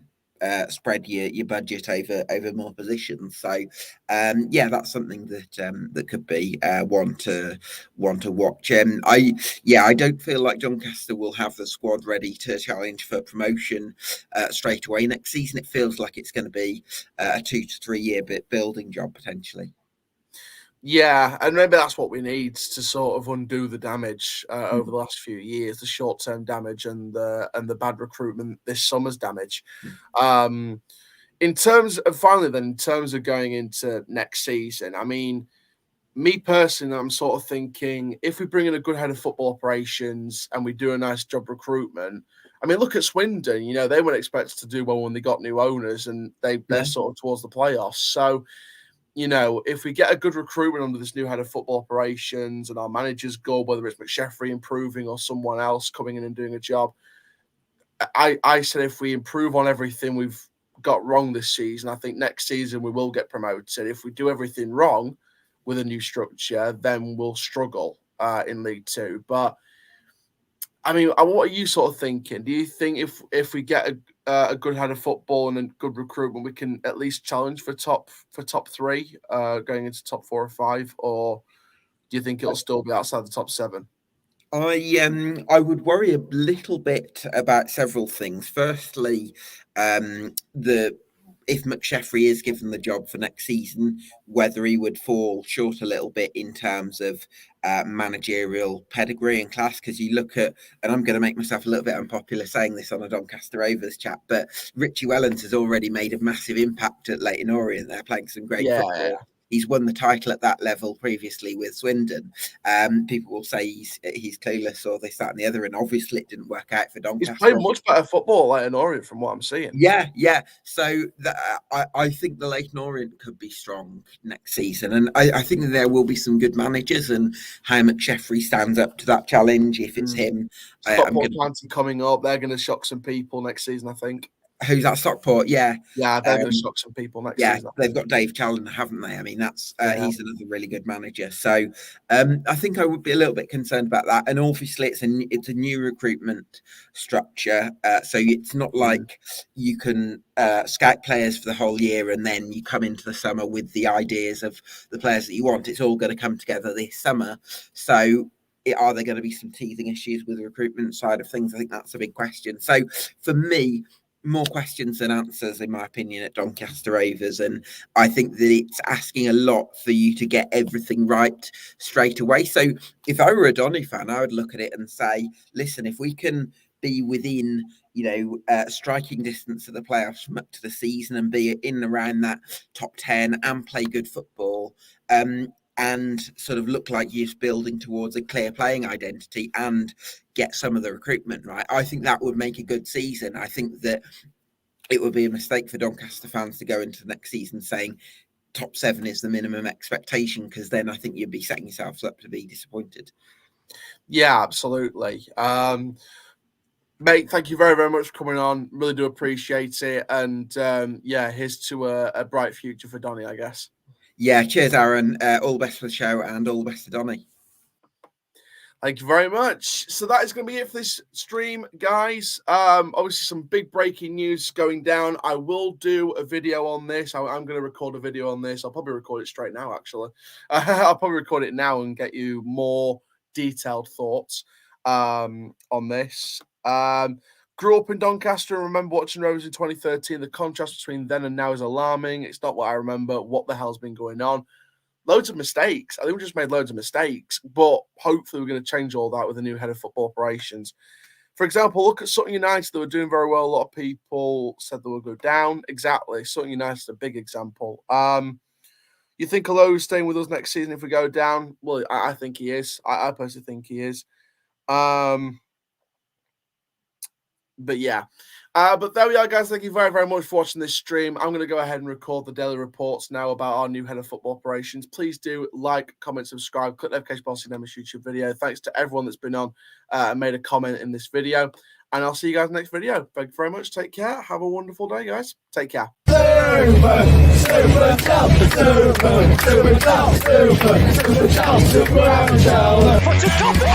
Spread your budget over more positions. So yeah, that's something that could be one to watch. I don't feel like Doncaster will have the squad ready to challenge for promotion straight away next season. It feels like it's going to be a 2 to 3 year building job potentially. Yeah, and maybe that's what we need to sort of undo the damage over the last few years, the short-term damage and the bad recruitment this summer's damage. In terms of going into next season, I mean, me personally, I'm sort of thinking if we bring in a good head of football operations and we do a nice job recruitment, I mean, look at Swindon. You know, they weren't expected to do well when they got new owners, and they're sort of towards the playoffs. So, you know, if we get a good recruitment under this new head of football operations and our managers go, whether it's McSheffrey improving or someone else coming in and doing a job, I said if we improve on everything we've got wrong this season, I think next season we will get promoted. If we do everything wrong with a new structure, then we'll struggle in League Two. But I mean, what are you sort of thinking? Do you think if we get a good head of football and a good recruitment, we can at least challenge for top 3 going into top 4 or 5, or do you think it'll still be outside the top 7? I would worry a little bit about several things. Firstly, if McSheffrey is given the job for next season, whether he would fall short a little bit in terms of managerial pedigree and class, because you look at, and I'm going to make myself a little bit unpopular saying this on a Doncaster Rovers chat, but Richie Wellens has already made a massive impact at Leyton Orient. They're playing some great football. Yeah. He's won the title at that level previously with Swindon. People will say he's clueless or this, that, and the other, and obviously it didn't work out for Doncaster. He's playing much better football at Leyton Orient from what I'm seeing. Yeah. So I think the Leyton Orient could be strong next season, and I think that there will be some good managers, and how McSheffrey stands up to that challenge if it's him. Stockport County coming up, they're going to shock some people next season, I think. Who's that? Stockport, yeah. Yeah, they're going to shock some people next season. Yeah, they've got Dave Challoner, haven't they? I mean, that's he's another really good manager. So I think I would be a little bit concerned about that. And obviously, it's a new recruitment structure. So it's not like you can scout players for the whole year and then you come into the summer with the ideas of the players that you want. It's all going to come together this summer. So are there going to be some teething issues with the recruitment side of things? I think that's a big question. So for me, more questions than answers, in my opinion, at Doncaster Rovers. And I think that it's asking a lot for you to get everything right straight away. So if I were a Donny fan, I would look at it and say, listen, if we can be within, striking distance of the playoffs from up to the season and be in and around that top 10 and play good football, and sort of look like you're building towards a clear playing identity and get some of the recruitment right. I think that would make a good season. I think that it would be a mistake for Doncaster fans to go into the next season saying top 7 is the minimum expectation, because then I think you'd be setting yourselves up to be disappointed. Yeah, absolutely. Mate, thank you very, very much for coming on. Really do appreciate it. And here's to a bright future for Donny, I guess. Yeah, cheers, Aaron. All the best for the show and all the best to Donny. Thank you very much. So that is going to be it for this stream, guys. Obviously, some big breaking news going down. I will do a video on this. I'm going to record a video on this. I'll probably record it straight now, actually. I'll probably record it now and get you more detailed thoughts on this. Grew up in Doncaster and remember watching Rovers in 2013. The contrast between then and now is alarming. It's not what I remember. What the hell's been going on? Loads of mistakes. I think we just made loads of mistakes, but hopefully we're going to change all that with a new head of football operations. For example, look at Sutton United. They were doing very well. A lot of people said they would go down. Exactly. Sutton United is a big example. You think Alo is staying with us next season if we go down? Well, I think he is. I personally think he is. But yeah. But there we are, guys. Thank you very, very much for watching this stream. I'm going to go ahead and record the daily reports now about our new head of football operations. Please do like, comment, subscribe, click the notification bell so you never miss YouTube video. Thanks to everyone that's been on and made a comment in this video. And I'll see you guys in the next video. Thank you very much. Take care. Have a wonderful day, guys. Take care. Super,